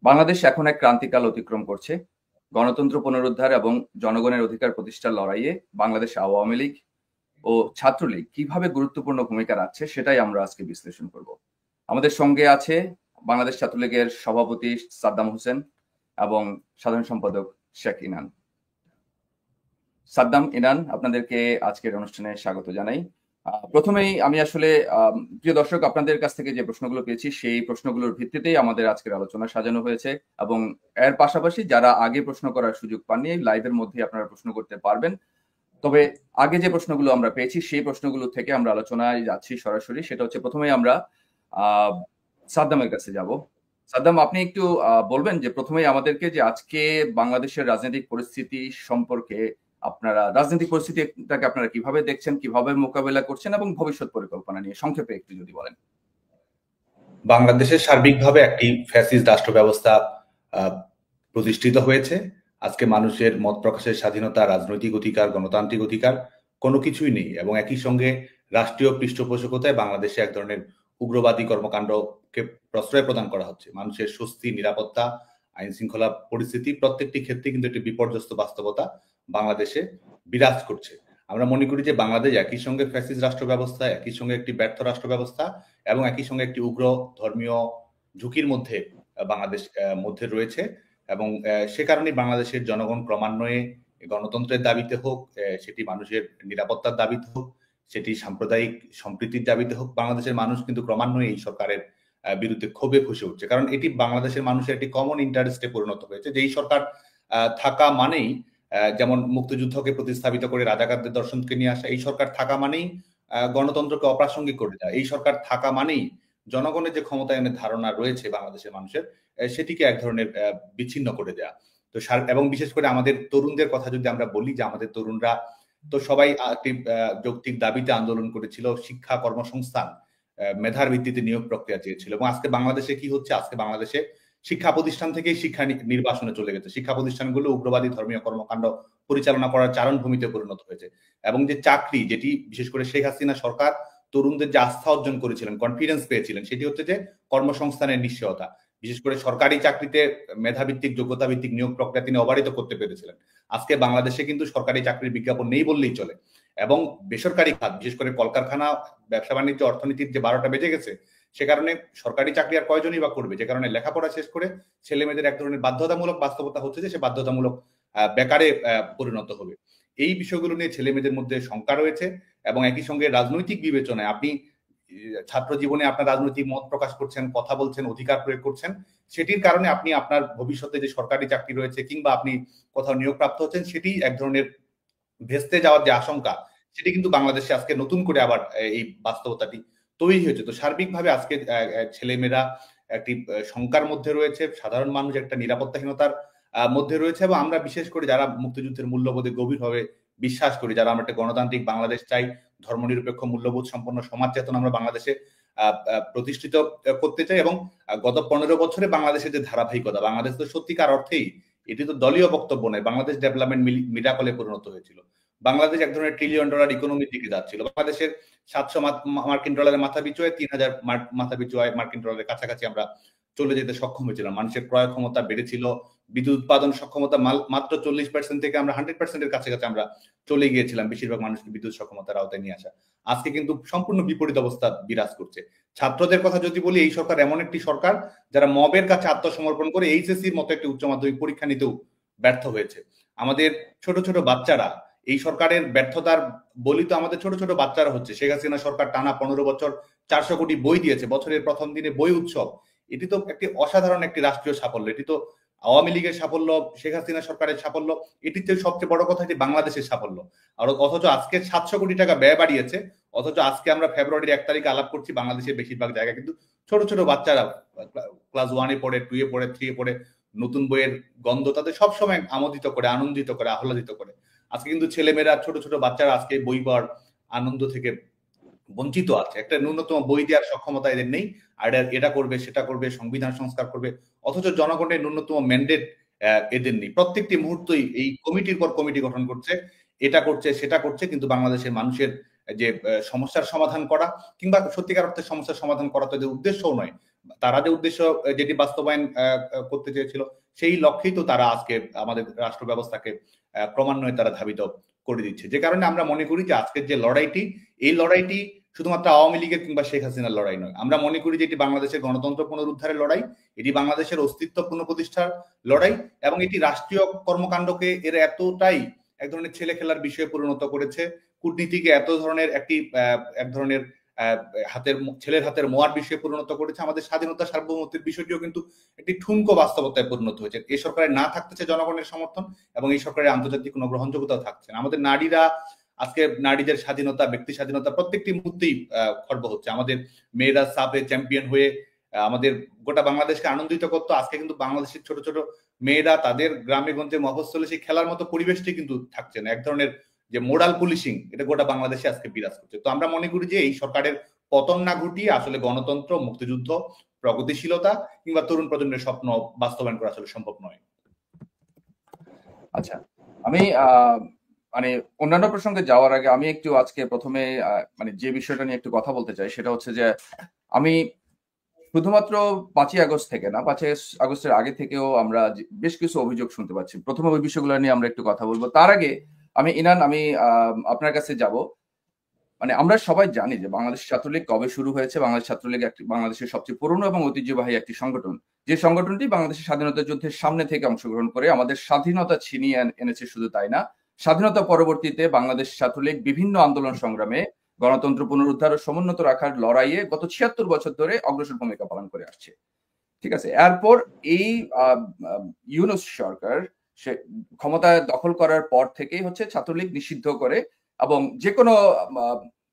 বাংলাদেশ এখন এক ক্রান্তিকাল অতিক্রম করছে। গণতন্ত্র পুনরুদ্ধার এবং জনগণের অধিকার প্রতিষ্ঠার লড়াইয়ে বাংলাদেশ আওয়ামী লীগ ও ছাত্রলীগ কিভাবে গুরুত্বপূর্ণ ভূমিকা রাখছে সেটাই আমরা আজকে বিশ্লেষণ করব। আমাদের সঙ্গে আছে বাংলাদেশ ছাত্রলীগের সভাপতি সাদ্দাম হোসেন এবং সাধারণ সম্পাদক শেখ ইনান। সাদ্দাম, ইনান, আপনাদেরকে আজকের অনুষ্ঠানে স্বাগত জানাই। প্রথমেই আমি আসলে প্রিয় দর্শক, আপনাদের কাছ থেকে যে প্রশ্নগুলো পেয়েছি সেই প্রশ্নগুলোর ভিত্তিতেই আমাদের আজকের আলোচনা সাজানো হয়েছে এবং এর পাশাপাশি যারা আগে প্রশ্ন করার সুযোগ পাননি, লাইভের মধ্যে আপনারা প্রশ্ন করতে পারবেন। তবে আগে যে প্রশ্নগুলো আমরা পেয়েছি সেই প্রশ্নগুলো থেকে আমরা আলোচনায় যাচ্ছি সরাসরি। সেটা হচ্ছে, প্রথমেই আমরা সাদ্দামের কাছে যাব। সাদ্দাম, আপনি একটু বলবেন যে প্রথমেই আমাদেরকে যে আজকে বাংলাদেশের রাজনৈতিক পরিস্থিতি সম্পর্কে, রাজনৈতিক পরিস্থিতিটাকে আপনারা কিভাবে দেখছেন, কিভাবে মোকাবেলা করছেন এবং ভবিষ্যৎ পরিকল্পনা নিয়ে সংক্ষেপে একটু যদি বলেন। বাংলাদেশের সার্বিকভাবে একটি ফ্যাসিস্ট রাষ্ট্র ব্যবস্থা প্রতিষ্ঠিত হয়েছে। আজকে মানুষের মত প্রকাশের স্বাধীনতা, রাজনৈতিক অধিকার, গণতান্ত্রিক অধিকার কোনো কিছুই নেই এবং একই সঙ্গে রাষ্ট্রীয় পৃষ্ঠপোষকতায় বাংলাদেশে এক ধরনের উগ্রবাদী কর্মকাণ্ডকে প্রশ্রয় প্রদান করা হচ্ছে। মানুষের স্বস্তি, নিরাপত্তা, আইন শৃঙ্খলা পরিস্থিতি প্রত্যেকটি ক্ষেত্রে কিন্তু একটি বিপর্যস্ত বাস্তবতা বাংলাদেশে বিরাজ করছে। আমরা মনে করি যে বাংলাদেশ একই সঙ্গে ফ্যাসিস্ট রাষ্ট্র ব্যবস্থা, একই সঙ্গে একটি ব্যর্থ রাষ্ট্র ব্যবস্থা এবং একই সঙ্গে একটি উগ্র ধর্মীয় ঝুঁকির মধ্যে বাংলাদেশ মধ্যে রয়েছে এবং সে কারণে বাংলাদেশের জনগণ ক্রমান্বয়ে গণতন্ত্রের দাবিতে হোক, সেটি মানুষের নিরাপত্তার দাবিতে হোক, সেটি সাম্প্রদায়িক সম্প্রীতির দাবিতে হোক, বাংলাদেশের মানুষ কিন্তু ক্রমান্বয়ে এই সরকারের বিরুদ্ধে ক্ষোভে ফুঁসে উঠছে। কারণ এটি বাংলাদেশের মানুষের একটি কমন ইন্টারেস্টে পরিণত হয়েছে যে এই সরকার থাকা মানেই, যেমন মুক্তিযুদ্ধকে প্রতিস্থাপিত করে রাজাকারদের দর্শনকে নিয়ে আসা, এই সরকার থাকা মানেই গণতন্ত্রকে অপ্রাসঙ্গিক করে দেয়। এই সরকার থাকা মানেই জনগণের যে ক্ষমতায়নের ধারণা রয়েছে বাংলাদেশের মানুষের, সেটিকে এক ধরনের বিচ্ছিন্ন করে দেয়া। তো এবং বিশেষ করে আমাদের তরুণদের কথা যদি আমরা বলি, যে আমাদের তরুণরা তো সবাই একটি যৌক্তিক দাবিতে আন্দোলন করেছিল, শিক্ষা, কর্মসংস্থান, মেধার ভিত্তিতে নিয়োগ প্রক্রিয়া চেয়েছিল। এবং আজকে বাংলাদেশে কি হচ্ছে? আজকে বাংলাদেশে শিক্ষা প্রতিষ্ঠান থেকেই শিক্ষা নির্বাসনে চলে গেছে। শিক্ষা প্রতিষ্ঠানগুলো উগ্রবাদী ধর্মীয় কর্মকাণ্ড পরিচালনা করার চারণভূমিতে পরিণত হয়েছে। এবং যে চাকরি, যেটি বিশেষ করে শেখ হাসিনা সরকার তরুণদের যে আস্থা অর্জন করেছিলেন, কনফিডেন্স পেয়েছিলেন, সেটি হচ্ছে যে কর্মসংস্থানের নিশ্চয়তা। বিশেষ করে সরকারি চাকরিতে মেধাভিত্তিক, যোগ্যতা ভিত্তিক নিয়োগ প্রক্রিয়া তিনি অবারিত করতে পেরেছিলেন। আজকে বাংলাদেশে কিন্তু সরকারি চাকরির বিজ্ঞাপন নেই বললেই চলে। এবং বেসরকারি খাত, বিশেষ করে কলকারখানা, ব্যবসা বাণিজ্য, অর্থনীতির যে 12টা বেজে গেছে, সে কারণে সরকারি চাকরি আর কয়জনই বা করবে? যে কারণে লেখাপড়া শেষ করে ছেলে মেয়েদের এক ধরনের বাধ্যতামূলক বাস্তবতা হচ্ছে যে সে বাধ্যতামূলক বেকারে পরিণত হবে। এই বিষয়গুলো নিয়ে ছেলে মেয়েদের মধ্যে শঙ্কা রয়েছে এবং একই সঙ্গে রাজনৈতিক বিবেচনায় আপনি ছাত্র জীবনে আপনার রাজনৈতিক মত প্রকাশ করছেন, কথা বলছেন, অধিকার প্রয়োগ করছেন, সেটির কারণে আপনি আপনার ভবিষ্যতে যে সরকারি চাকরি রয়েছে কিংবা আপনি কোথাও নিয়োগপ্রাপ্ত হচ্ছেন, সেটি এক ধরনের ভেস্তে যাওয়ার যে আশঙ্কা, সেটি কিন্তু বাংলাদেশে আজকে নতুন করে আবার এই বাস্তবতাটি তৈরি হয়েছে। তো সার্বিকভাবে আজকে ছেলেমেয়েরা একটি শঙ্কার মধ্যে রয়েছে, সাধারণ মানুষ একটা নিরাপত্তাহীনতার মধ্যে রয়েছে এবং আমরা বিশেষ করে যারা মুক্তিযুদ্ধের মূল্যবোধে গভীরভাবে বিশ্বাস করি, যারা আমরা একটা গণতান্ত্রিক বাংলাদেশ চাই, ধর্মনিরপেক্ষ মূল্যবোধ সম্পন্ন সমাজ চেতনা আমরা বাংলাদেশে প্রতিষ্ঠিত করতে চাই এবং গত 15 বছরে বাংলাদেশের যে ধারাবাহিকতা, বাংলাদেশ তো সত্যিকার অর্থেই, এটি তো দলীয় বক্তব্য নয়, বাংলাদেশ ডেভেলপমেন্ট মিরাকলে পরিণত হয়েছিল। বাংলাদেশ এক ধরনের $1 ট্রিলিয়ন ইকোনমির দিকে যাচ্ছিল। বাংলাদেশের 700 মার্কিন ডলারের মাথা পিছু আয়, 3000 মাথা পিছু আয় মার্কিন ডলারের কাছাকাছি আমরা চলে যেতে সক্ষম হয়েছিলাম। মানুষের ক্রয় ক্ষমতা বেড়েছিল, বিদ্যুৎ উৎপাদন সক্ষমতা মাত্র 40% থেকে আমরা 100%-এর কাছাকাছি আমরা চলে গিয়েছিলাম, বেশিরভাগ মানুষকে বিদ্যুৎ সক্ষমতার আওতায় নিয়ে আসা। আজকে কিন্তু সম্পূর্ণ বিপরীত অবস্থা বিরাজ করছে। ছাত্রদের কথা যদি বলি, এই সরকার এমন একটি সরকার যারা মবের কাছে আত্মসমর্পণ করে এইচএসসির মতো একটি উচ্চ মাধ্যমিক পরীক্ষা নিতেও ব্যর্থ হয়েছে। আমাদের ছোট ছোট বাচ্চারা, এই সরকারের ব্যর্থতার বলি তো আমাদের ছোট ছোট বাচ্চারা হচ্ছে। শেখ হাসিনা সরকার টানা 15 বছর 400 কোটি বই দিয়েছে, বছরের প্রথম দিনে বই উৎসব। এটি তো একটি অসাধারণ একটি রাষ্ট্রীয় সাফল্য। এটি তো আওয়ামী লীগের সাফল্য, শেখ হাসিনা সরকারের সাফল্য, এটির চেয়ে সবচেয়ে বড় কথা যে বাংলাদেশের সাফল্য। আর অথচ আজকে 700 কোটি টাকা ব্যয় বাড়িয়েছে, অথচ আজকে আমরা ফেব্রুয়ারির 1 তারিখে আলাপ করছি, বাংলাদেশের বেশিরভাগ জায়গায় কিন্তু ছোট ছোট বাচ্চারা ক্লাস 1-এ পড়ে, 2-এ পড়ে, 3-এ পড়ে, নতুন বইয়ের গন্ধ তাদের সবসময় আমোদিত করে, আনন্দিত করে, আহ্লাদিত করে। আজকে কিন্তু ছেলেমেয়েরা, ছোট ছোট বাচ্চারা আজকে বই পড়ার আনন্দ থেকে বঞ্চিত আছে। একটা ন্যূনতম বই দেওয়ার সক্ষমতা এদের নেই। আর এটা করবে, সেটা করবে, সংবিধান সংস্কার করবে, অথচ জনগণের ন্যূনতম ম্যান্ডেট এদের নেই। প্রত্যেকটি মুহূর্তেই এই কমিটির পর কমিটি গঠন করছে, এটা করছে, সেটা করছে, কিন্তু বাংলাদেশের মানুষের যে সমস্যার সমাধান করা কিংবা সত্যিকার অর্থে সমস্যার সমাধান করা তো যে উদ্দেশ্যও নয়, তারা যে উদ্দেশ্য যেটি বাস্তবায়ন করতে চেয়েছিল সেই লক্ষ্যেই তো তারা আজকে আমাদের রাষ্ট্র ব্যবস্থাকে ক্রমান্বয়ে তারা ধাবিত করে দিচ্ছে। যে কারণে আমরা মনে করি যে আজকের যে লড়াইটি, এই লড়াইটি শুধুমাত্র আওয়ামী লীগের কিংবা শেখ হাসিনার লড়াই নয়। আমরা মনে করি যে এটি বাংলাদেশের গণতন্ত্র পুনরুদ্ধারের লড়াই, এটি বাংলাদেশের অস্তিত্ব পুনঃপ্রতিষ্ঠার লড়াই, এবং এটি রাষ্ট্রীয় কর্মকাণ্ডকে এর এতটাই এক ধরনের ছেলে খেলার বিষয়ে পরিণত করেছে, কূটনীতিকে এত ধরনের এক ধরনের ছেলের হাতের মোয়ার বিষয়ে পরিণত করেছে, আমাদের স্বাধীনতা সার্বভৌমত্বের বিষয়টিও কিন্তু একটি ঠুনকো বাস্তবতায় পরিণত হয়েছে। এই সরকারের না থাকতেছে জনগণের সমর্থন এবং এই সরকারের আন্তর্জাতিক কোনো গ্রহণযোগ্যতাও থাকছে না। আমাদের নারীরা আজকে নারীদের স্বাধীনতা, ব্যক্তি স্বাধীনতা প্রত্যেকটি মুহূর্তেই খর্ব হচ্ছে। আমাদের মেয়েরা সাপে চ্যাম্পিয়ন হয়ে আমাদের গোটা বাংলাদেশকে আনন্দিত করতো। আজকে কিন্তু বাংলাদেশের ছোট ছোট মেয়েরা তাদের গ্রামে গঞ্জে মফস্বলে সেই খেলার মতো পরিবেশটি কিন্তু থাকছে না। এক ধরনের যে মোরাল পুলিশিং, এটা গোটা বাংলাদেশে আজকে বিরাজ করছে। তো আমরা মনে করি যে এই সরকারের পতন না ঘটিয়ে আসলে গণতন্ত্র, মুক্তিযুদ্ধ, প্রগতিশীলতা কিংবা তরুণ প্রজন্মের স্বপ্ন বাস্তবায়ন করা আসলে সম্ভব নয়। আচ্ছা, আমি মানে অন্যান্য প্রসঙ্গে যাওয়ার আগে আমি একটু আজকে প্রথমে মানে যে বিষয়টা নিয়ে একটু কথা বলতে চাই সেটা হচ্ছে যে আমি শুধুমাত্র 5ই আগস্ট থেকে না, 5ই আগস্টের আগে থেকেও আমরা বেশ কিছু অভিযোগ শুনতে পাচ্ছি। প্রথমে ওই বিষয়গুলো নিয়ে আমরা একটু কথা বলবো। তার আগে আমি ইনান, আমি আপনার কাছে যাব। মানে আমরা সবাই জানি যে বাংলাদেশ ছাত্রলীগ কবে শুরু হয়েছে। বাংলাদেশ ছাত্রলীগ বাংলাদেশের সবচেয়ে পুরনো এবং ঐতিহ্যবাহী একটি সংগঠন, যে সংগঠনটি বাংলাদেশের স্বাধীনতা যুদ্ধের সামনে থেকে অংশগ্রহণ করে আমাদের স্বাধীনতা ছিনিয়ে এনেছে। শুধু তাই না, স্বাধীনতা পরবর্তীতে বাংলাদেশ ছাত্রলীগ বিভিন্ন আন্দোলন সংগ্রামে গণতন্ত্র পুনরুদ্ধার ও সমুন্নত রাখার লড়াইয়ে গত 76 বছর ধরে অগ্রসর ভূমিকা পালন করে আসছে। ঠিক আছে, এরপর এই ইউনূস সরকার সে ক্ষমতা দখল করার পর থেকেই হচ্ছে ছাত্রলীগ নিষিদ্ধ করে, এবং যে কোনো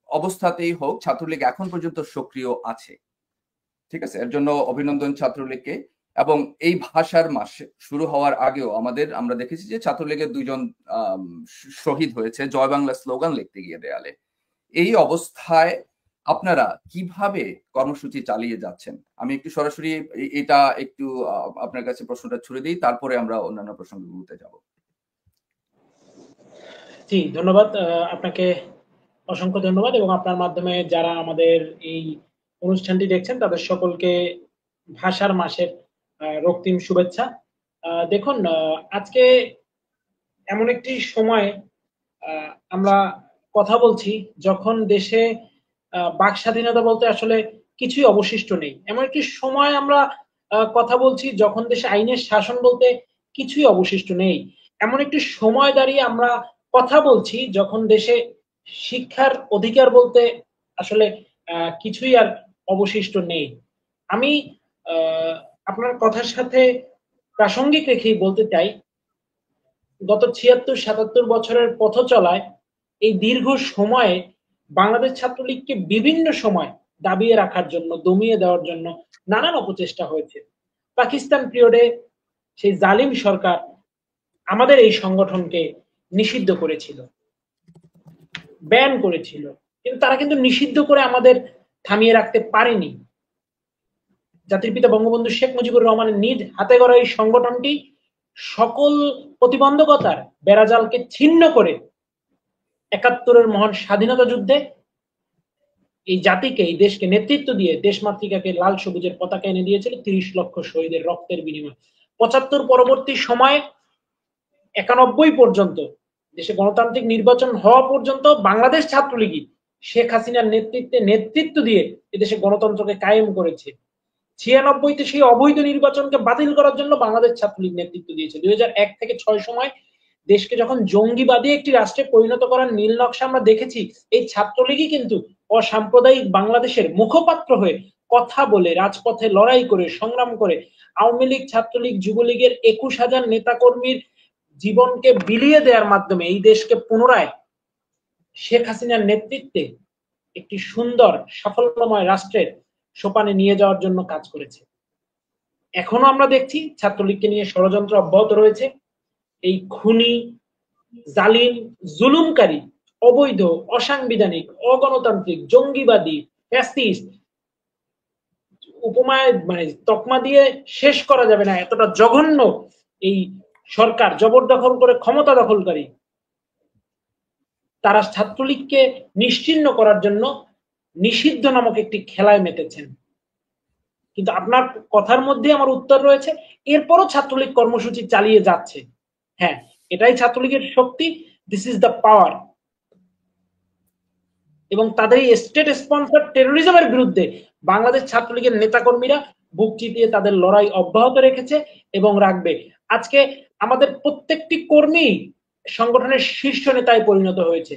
অবস্থাতেই হোক ছাত্রলীগ এখন পর্যন্ত সক্রিয় আছে। ঠিক আছে, এর জন্য অভিনন্দন ছাত্রলীগকে। এবং এই ভাষার মাস শুরু হওয়ার আগেও আমরা দেখেছি যে ছাত্রলীগের 2জন শহীদ হয়েছে জয় বাংলা স্লোগান লিখতে গিয়ে দেয়ালে। এই অবস্থায় আপনারা কিভাবে কর্মসূচি চালিয়ে যাচ্ছেন? আমি একটু সরাসরি এটা একটু আপনার কাছে প্রশ্নটা ছুড়ে দিই, তারপরে আমরা অন্যান্য প্রসঙ্গগুলোতে যাব। জি, ধন্যবাদ আপনাকে, অসংখ্য ধন্যবাদ, এবং আপনার মাধ্যমে যারা আমাদের এই অনুষ্ঠানটি দেখছেন তাদের সকলকে ভাষার মাসের রক্তিম শুভেচ্ছা। দেখুন, আজকে এমন একটি সময় আমরা কথা বলছি যখন দেশে বাক স্বাধীনতা বলতে আসলে কিছুই অবশিষ্ট নেই। এমন একটি সময় আমরা কথা বলছি যখন দেশে আইনের শাসন বলতে কিছুই অবশিষ্ট নেই। এমন একটি সময় দাঁড়িয়ে আমরা কথা বলছি যখন দেশে শিক্ষার অধিকার বলতে আসলে কিছুই আর অবশিষ্ট নেই। আমি আপনার কথার সাথে প্রাসঙ্গিক রেখেই বলতে চাই, গত ৭৬-৭৭ বছরের পথ চলায় এই দীর্ঘ সময়ে বাংলাদেশ ছাত্রলীগকে বিভিন্ন সময় দাবিয়ে রাখার জন্য, দমিয়ে দেওয়ার জন্য নানান অপচেষ্টা হয়েছে। পাকিস্তান পিরিয়ডে সেই জালিম সরকার আমাদের এই সংগঠনকে নিষিদ্ধ করেছিল, ব্যান করেছিল, কিন্তু তারা কিন্তু নিষিদ্ধ করে আমাদের থামিয়ে রাখতে পারেনি। জাতির পিতা বঙ্গবন্ধু শেখ মুজিবুর রহমানের নিজ হাতে গড়া এই সংগঠনটি সকল প্রতিবন্ধকতার বেড়াজালকে ছিন্ন করে ৭১-এর মহান স্বাধীনতা যুদ্ধে এই জাতিকে, এই দেশকে নেতৃত্ব দিয়ে দেশমাতৃকাকে লাল সবুজের পতাকা এনে দিয়েছিল ৩০ লক্ষ শহীদের রক্তের বিনিময়ে। ৭৫ পরবর্তী সময়ে ৯১ পর্যন্ত দেশে গণতান্ত্রিক নির্বাচন হওয়া পর্যন্ত বাংলাদেশ ছাত্রলীগই শেখ হাসিনার নেতৃত্ব দিয়ে এদেশে গণতন্ত্রকে কায়েম করেছে। ৯৬-তে সেই অবৈধ নির্বাচনকে বাতিল করার জন্য বাংলাদেশ ছাত্রলীগ নেতৃত্ব দিয়েছে। ২০০১ থেকে ৬ সময় দেশকে যখন জঙ্গিবাদী একটি রাষ্ট্রে পরিণত করার নীল নকশা আমরা দেখেছি, এই ছাত্রলীগই কিন্তু অসাম্প্রদায়িক বাংলাদেশের মুখপাত্র হয়ে কথা বলে, রাজপথে লড়াই করে, সংগ্রাম করে আওয়ামী লীগ, ছাত্রলীগ, যুবলীগের ২১,০০০ নেতাকর্মীর জীবনকে বিলিয়ে দেওয়ার মাধ্যমে এই দেশকে পুনরায় শেখ হাসিনার নেতৃত্বে একটি সুন্দর সাফল্যময় রাষ্ট্রের সোপানে নিয়ে যাওয়ার জন্য কাজ করেছে। এখনো আমরা দেখছি ছাত্রলীগকে নিয়ে ষড়যন্ত্র অব্যাহত রয়েছে। এই খুনি, জালিম, জুলুমকারী, অবৈধ, অসাংবিধানিক, অগণতান্ত্রিক, জঙ্গিবাদী, ফ্যাসিস্ট, উপমায় মানে তকমা দিয়ে শেষ করা যাবে না, এতটা জঘন্য এই সরকার, জবরদখল করে ক্ষমতা দখলকারী তারা ছাত্রলীগকে নিশ্চিহ্ন করার জন্য নিষিদ্ধ নামক একটি খেলায় মেতেছেন। কিন্তু আপনার কথার মধ্যে আমার উত্তর রয়েছে, এরপরও ছাত্রলীগ কর্মসূচি চালিয়ে যাচ্ছে। হ্যাঁ, এটাই ছাত্রলীগের শক্তি, দিস ইজ দ্য পাওয়ার। এবং তাদের এই স্টেট স্পন্সর টেরোরিজমের বিরুদ্ধে বাংলাদেশ ছাত্রলীগের নেতাকর্মীরা বুক চিতিয়ে তাদের লড়াই অব্যাহত রেখেছে এবং রাখবে। আজকে আমাদের প্রত্যেকটি কর্মী সংগঠনের শীর্ষ নেতায় পরিণত হয়েছে।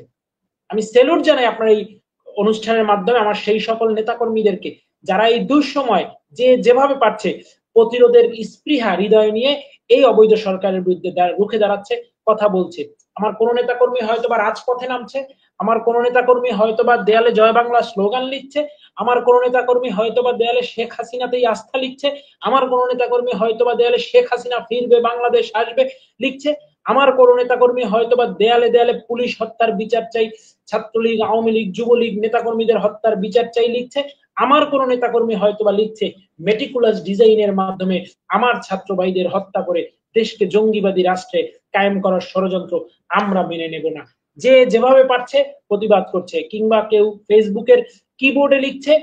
আমি সেলুট জানাই আপনার এই অনুষ্ঠানের মাধ্যমে আমার সেই সকল নেতাকর্মীদেরকে যারা এই দুঃসময় যে যেভাবে পারছে প্রতিরোধের স্পৃহা হৃদয় নিয়ে এই অবৈধ সরকারের বিরুদ্ধে রুখে দাঁড়াচ্ছে, কথা বলছে। আমার কোন নেতাকর্মী হয়তোবা রাজপথে নামছে, আমার কোন নেতাকর্মী হয়তোবা দেয়ালে জয় বাংলা স্লোগান লিখছে, আমার কোন নেতাকর্মী হয়তোবা দেয়ালে শেখ হাসিনাতেই আস্থা লিখছে, আমার কোন নেতাকর্মী হয়তোবা দেয়ালে শেখ হাসিনা ফিরবে, বাংলাদেশ আসবে লিখছে, আমার কোন নেতাকর্মী হয়তোবা দেয়ালে দেয়ালে পুলিশ হত্যার বিচার চাই, ছাত্রলীগ, আওয়ামী লীগ, যুবলীগ নেতাকর্মীদের হত্যার বিচার চাই লিখছে, আমার কোন নেতাকর্মী হয়তোবা লিখছে মেটিকুলাস ডিজাইনের মাধ্যমে আমার ছাত্র ভাইদের হত্যা করে দেশকে জঙ্গিবাদী রাষ্ট্রে কায়েম করার ষড়যন্ত্র আমরা মেনে নেব না। যে যেভাবে পারছে প্রতিবাদ করছে, কিংবা কেউ ফেসবুকের কিবোর্ডে লিখছে,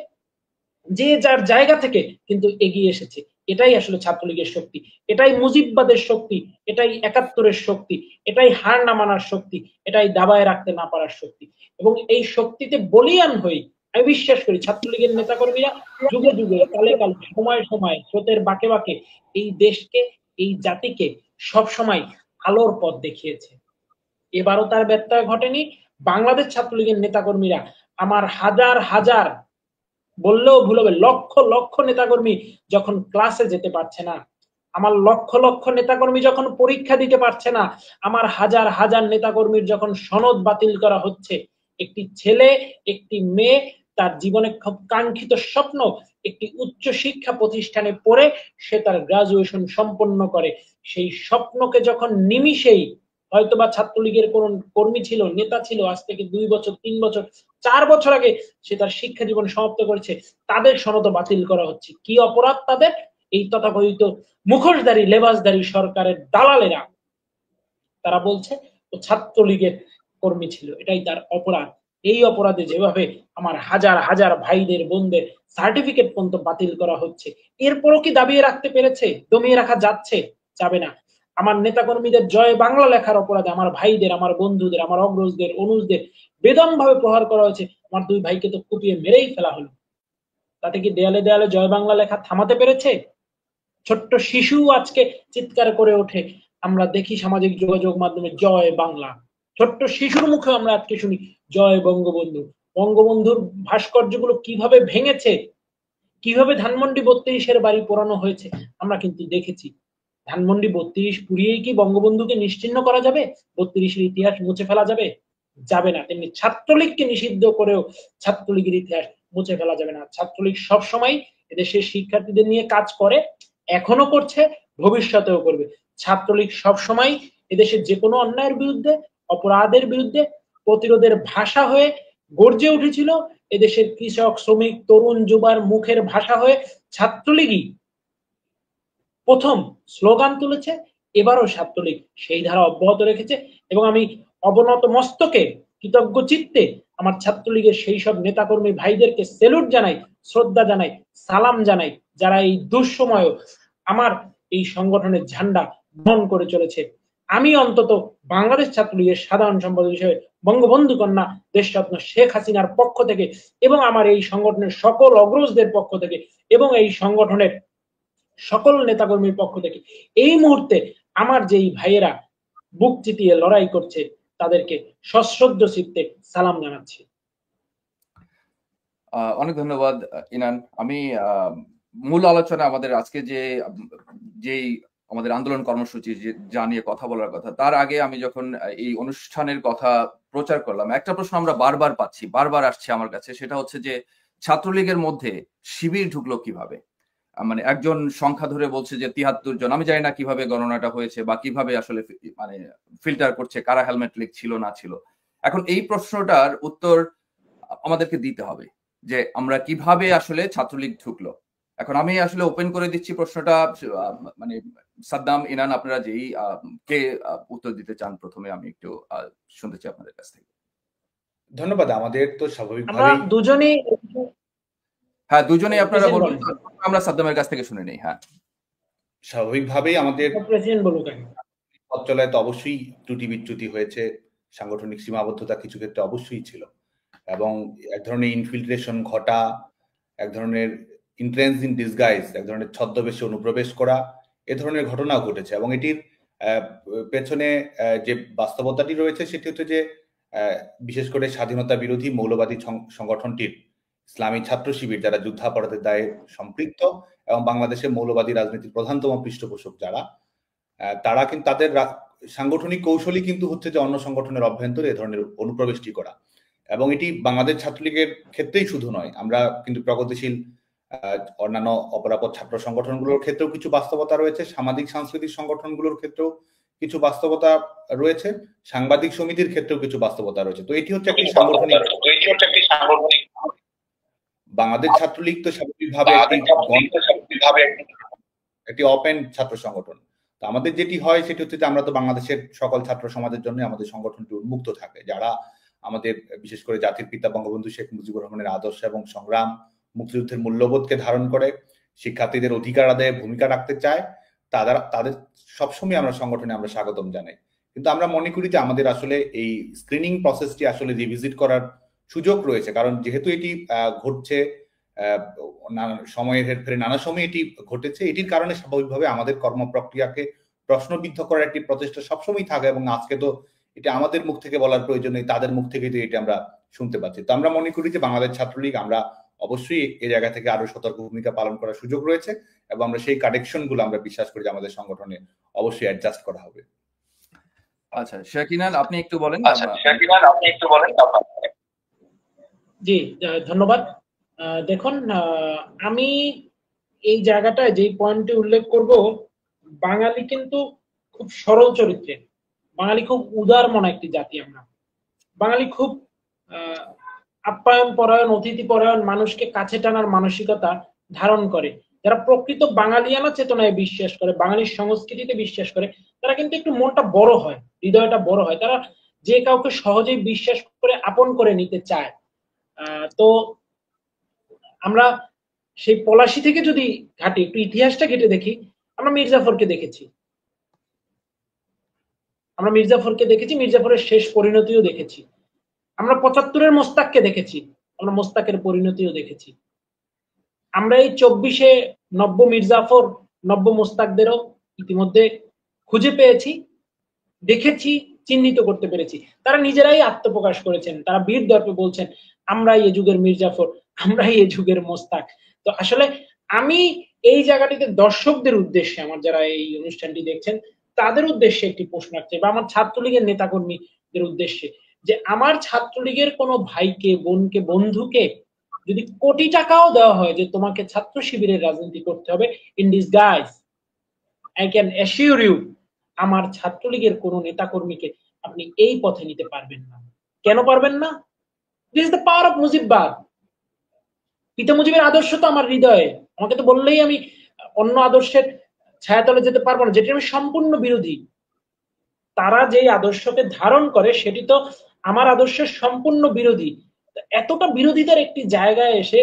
যে যার জায়গা থেকে কিন্তু এগিয়ে এসেছে। এটাই আসলে ছাত্রলীগের শক্তি, এটাই মুজিববাদের শক্তি, এটাই একাত্তরের শক্তি, এটাই হার না মানার শক্তি, এটাই দাবায় রাখতে না পারার শক্তি। এবং এই শক্তিতে বলিয়ান হই আমি বিশ্বাস করি ছাত্রলীগের নেতাকর্মীরা যুগে যুগে, কালে কালে, সময় সময়, স্রোতের বাঁকে বাঁকে এই দেশকে, এই জাতিকে সব সময় আলোর পথ দেখিয়েছে। এবারও তার ব্যত্যয় ঘটেনি। বাংলাদেশ ছাত্রলীগের নেতাকর্মীরা, আমার হাজার হাজার বললেও ভুল হবে, লক্ষ লক্ষ নেতাকর্মী যখন ক্লাসে যেতে পারছে না, আমার লক্ষ লক্ষ নেতাকর্মী যখন পরীক্ষা দিতে পারছে না, আমার হাজার হাজার নেতাকর্মীর যখন সনদ বাতিল করা হচ্ছে, একটি ছেলে, একটি মেয়ে তার জীবনে খুব কাঙ্ক্ষিত স্বপ্ন একটি উচ্চ শিক্ষা প্রতিষ্ঠানে পড়ে সে তার গ্রাজুয়েশন সম্পন্ন করে, সেই স্বপ্নকে যখন নিমিষেই, হয়তোবা ছাত্রলীগের কোন কর্মী ছিল, নেতা ছিল, আজ থেকে 2 বছর, 3 বছর, 4 বছর আগে সে তার শিক্ষা জীবন সমাপ্ত করেছে, তাদের সনদ বাতিল করা হচ্ছে। কি অপরাধ তাদের? এই তথাকথিত মুখোশধারী, লেবাসধারী সরকারের দালালেরা তারা বলছে ও ছাত্রলীগের কর্মী ছিল, এটাই তার অপরাধ। এই অপরাধে যেভাবে আমার হাজার হাজার ভাইদের, বোনদের সার্টিফিকেট পর্যন্ত বাতিল করা হচ্ছে, এরপরও কি দাবিয়ে রাখতে পেরেছে? দমিয়ে রাখা যাচ্ছে? যাবে না। আমার নেতাকর্মীদের জয় বাংলা লেখার অপরাধে আমার ভাইদের, আমার বন্ধুদের, আমার অগ্রজদের, অনুজদের বেদম ভাবে প্রহার করা হয়েছে। আমার 2 ভাইকে তো কুপিয়ে মেরেই ফেলা হলো। তাতে কি দেয়ালে দেয়ালে জয় বাংলা লেখা থামাতে পেরেছে? ছোট্ট শিশু আজকে চিৎকার করে ওঠে, আমরা দেখি সামাজিক যোগাযোগ মাধ্যমে জয় বাংলা। ছোট্ট শিশুর মুখে আমরা আজকে শুনি জয় বঙ্গবন্ধু। বঙ্গবন্ধুর ভাস্কর্যগুলো কিভাবে ভেঙেছে, কিভাবে ধানমন্ডি 32-এর বাড়ি পোড়ানো হয়েছে আমরা কিন্তু দেখেছি। ধানমন্ডি 32 পুড়িয়েই কি বঙ্গবন্ধুকে নিশ্চিহ্ন করা যাবে? 32-এর ইতিহাস মুছে ফেলা যাবে? যাবে না। তেমনি ছাত্রলীগকে নিষিদ্ধ করেও ছাত্রলীগের ইতিহাস মুছে ফেলা যাবে না। ছাত্রলীগ সবসময় এদেশের শিক্ষার্থীদের নিয়ে কাজ করে, এখনো করছে, ভবিষ্যতেও করবে। ছাত্রলীগ সবসময় এদেশের যে কোনো অন্যায়ের বিরুদ্ধে, অপরাধের বিরুদ্ধে প্রতিরোধের ভাষা হয়ে গর্জে উঠেছিল। এদেশের কৃষক, শ্রমিক, তরুণ, যুবার মুখের ভাষা হয়ে ছাত্রলীগই প্রথম স্লোগান তুলেছে। এবারও ছাত্রলীগ সেই ধারা অব্যাহত রেখেছে এবং আমি অবনত মস্তকে, কৃতজ্ঞ চিত্তে আমার ছাত্রলীগের সেই সব নেতাকর্মী ভাইদেরকে সেলুট জানাই, শ্রদ্ধা জানাই, সালাম জানাই, যারা এই দুঃসময়েও আমার এই সংগঠনের ঝান্ডা বহন করে চলেছে। আমি অন্তত বাংলাদেশ ছাত্রলীগের সাধারণ সম্পাদক হিসেবে বঙ্গবন্ধু কন্যা দেশরত্ন শেখ হাসিনার পক্ষ থেকে এবং আমার এই সংগঠনের সকল অগ্রজদের পক্ষ থেকে এবং এই সংগঠনের সকল নেতাকর্মীর পক্ষ থেকে এই মুহূর্তে আমার যেই ভাইয়েরা বুক চিতিয়ে লড়াই করছে তাদেরকে সশ্রদ্ধ চিত্তে সালাম জানাচ্ছি। অনেক ধন্যবাদ ইনান। আমি মূল আলোচনা আমাদের আজকে যেই আমাদের আন্দোলন কর্মসূচি যা নিয়ে কথা বলার কথা, তার আগে আমি যখন এই অনুষ্ঠানের কথা প্রচার করলাম, একটা প্রশ্ন আমরা বারবার পাচ্ছি, বারবার আসছে আমার কাছে, সেটা হচ্ছে যে ছাত্রলীগের মধ্যে শিবির ঢুকলো কিভাবে? মানে একজন সংখ্যা ধরে বলছে যে 73 জন। আমি জানি না কিভাবে গণনাটা হয়েছে বা কিভাবে আসলে মানে ফিল্টার করছে কারা হেলমেট লিগ ছিল না ছিল। এখন এই প্রশ্নটার উত্তর আমাদেরকে দিতে হবে যে আমরা কিভাবে আসলে ছাত্রলীগ ঢুকলো। এখন আমি আসলে ওপেন করে দিচ্ছি প্রশ্নটা, মানে সাদ্দাম, ইনান, আপনারা যেই কে উত্তর দিতে চান প্রথমে, আমি একটু শুনতে চাই আপনাদের কাছ থেকে। ধন্যবাদ। আমাদের তো আমরা স্বাভাবিকভাবেই দুজনেই হ্যাঁ, দুজনেই আপনারা প্রেসিডেন্ট বলুন, বলেন, আমরা সাদ্দামের কাছ থেকে শুনে নেই। হ্যাঁ, স্বাভাবিকভাবেই আমাদের প্রেসিডেন্ট বলুক আগে। পথ চলায় তো অবশ্যই ত্রুটি বিচ্যুতি হয়েছে, সাংগঠনিক সীমাবদ্ধতা কিছু ক্ষেত্রে অবশ্যই ছিল, এবং এক ধরনের ইনফিল্ট্রেশন ঘটা, এক ধরনের ইন্ট্রেন্স ইন ডিসগাইজ, এক ধরনের ছদ্মবেশে অনুপ্রবেশ করা, এ ধরনের ঘটনাও ঘটেছে। এবং এটির পেছনে যে বাস্তবতাটি রয়েছে সেটি হচ্ছে যে বিশেষ করে স্বাধীনতা বিরোধী মৌলবাদী সংগঠনটির ইসলামী ছাত্র শিবির, যারা যুদ্ধাপরাধের দায়ে সম্পৃক্ত এবং বাংলাদেশে মৌলবাদী রাজনীতির প্রধানতম পৃষ্ঠপোষক যারা, তারা কিন্তু তাদের সাংগঠনিক কৌশলই কিন্তু হচ্ছে যে অন্য সংগঠনের অভ্যন্তরে এ ধরনের অনুপ্রবেশটি করা। এবং এটি বাংলাদেশ ছাত্রলীগের ক্ষেত্রেই শুধু নয়, আমরা কিন্তু প্রগতিশীল অন্যান্য অপরাপর ছাত্র সংগঠনগুলোর ক্ষেত্রেও কিছু বাস্তবতা রয়েছে, সামাজিক সাংস্কৃতিক সংগঠনগুলোর ক্ষেত্রেও কিছু বাস্তবতা রয়েছে, সাংবাদিক সমিতির ক্ষেত্রেও কিছু বাস্তবতা রয়েছে। তো এটি হচ্ছে একটি সাংগঠনিক, বাংলাদেশ ছাত্রলীগ তো স্বাভাবিকভাবে একটি ওপেন ছাত্র সংগঠন। তো আমাদের যেটি হয় সেটি হচ্ছে যে আমরা তো বাংলাদেশের সকল ছাত্র সমাজের জন্য আমাদের সংগঠনটি উন্মুক্ত থাকে, যারা আমাদের বিশেষ করে জাতির পিতা বঙ্গবন্ধু শেখ মুজিবুর রহমানের আদর্শ এবং সংগ্রাম, মুক্তিযুদ্ধের মূল্যবোধকে ধারণ করে শিক্ষার্থীদের অধিকার আদায়ে ভূমিকা রাখতে চায়, তাদের সবসময় আমরা সংগঠনে আমরা স্বাগতম জানাই। কিন্তু আমরা মনে করি যে আমাদের আসলে এই স্ক্রিনিং প্রসেসটি আসলে রিভিজিট করার সুযোগ রয়েছে, কারণ যেহেতু এটি ঘটছে সময়ের হেরফেরে নানা সময় এটি ঘটেছে, এটির কারণে স্বাভাবিকভাবে আমাদের কর্মপ্রক্রিয়াকে প্রশ্নবিদ্ধ করার একটি প্রচেষ্টা সবসময় থাকে। এবং আজকে তো এটা আমাদের মুখ থেকে বলার প্রয়োজন নেই, তাদের মুখ থেকে এটি আমরা শুনতে পাচ্ছি। তো আমরা মনে করি যে বাংলাদেশ ছাত্রলীগ, আমরা অবশ্যই এই জায়গা থেকে আরো সতর্ক ভূমিকা পালন করার সুযোগ রয়েছে, এবং আমরা সেই কারেকশন গুলো আমরা বিশ্বাস করি যে আমাদের সংগঠনে অবশ্যই অ্যাডজাস্ট করা হবে। আচ্ছা, শাকিনাল আপনি একটু বলেন। জি, ধন্যবাদ। দেখুন, আমি এই জায়গাটায় যে পয়েন্টটি উল্লেখ করব, বাঙালি কিন্তু খুব সরল চরিত্রের, বাঙালি খুব উদার মনা একটি জাতি। আমরা বাঙালি খুব আপ্যায়ন পরায়ণ, অতিথি পরায়ণ, মানুষকে কাছে টানার মানসিকতা ধারণ করে। যারা প্রকৃত বাঙালিয়ানা চেতনায় বিশ্বাস করে, বাঙালির সংস্কৃতিতে বিশ্বাস করে, তারা কিন্তু একটু মনটা বড় হয়, হৃদয়টা বড় হয়, তারা যে কাউকে সহজেই বিশ্বাস করে আপন করে নিতে চায়। তো আমরা সেই পলাশী থেকে যদি ঘাটি, একটু ইতিহাসটা ঘেটে দেখি, আমরা মির্জাফরকে দেখেছি, মির্জাফরের শেষ পরিণতিও দেখেছি। আমরা ৭৫-এর মোস্তাককে দেখেছি, আমরা মোস্তাকের পরিণতিও দেখেছি। আমরা এই ২৪-এ নব্য মির্জাফর, নব্য মোস্তাকদেরও ইতিমধ্যে খুঁজে পেয়েছি, দেখেছি, চিহ্নিত করতে পেরেছি। তারা নিজেরাই আত্মপ্রকাশ করেছেন, তারা বীর দর্পে বলছেন আমরাই এ যুগের মির্জাফর, আমরাই এ যুগের মোস্তাক। তো আসলে আমি এই জায়গাটিতে দর্শকদের উদ্দেশ্যে, আমার যারা এই অনুষ্ঠানটি দেখছেন তাদের উদ্দেশ্যে একটি প্রশ্ন রাখতে, বা আমার ছাত্রলীগের নেতাকর্মীদের উদ্দেশ্যে, যে আমার ছাত্রলীগের কোনো ভাইকে, বোনকে, বন্ধুকে যদি কোটি টাকাও দেওয়া হয় যে তোমাকে ছাত্র শিবিরের রাজনীতি করতে হবে in disguise, I can assure you, আমার ছাত্রলীগের কোন নেতাকর্মীকে আপনি এই পথে নিতে পারবেন না। কেন পারবেন না? This is the power of মুজিববাদ। পিতা মুজিবের আদর্শ তো আমার হৃদয়ে, আমাকে তো বললেই আমি অন্য আদর্শের ছায়াতলে যেতে পারবো না, যেটি আমি সম্পূর্ণ বিরোধী। তারা যেই আদর্শকে ধারণ করে সেটি তো আমার আদর্শের সম্পূর্ণ বিরোধী। এতটা বিরোধিতার একটি জায়গায় এসে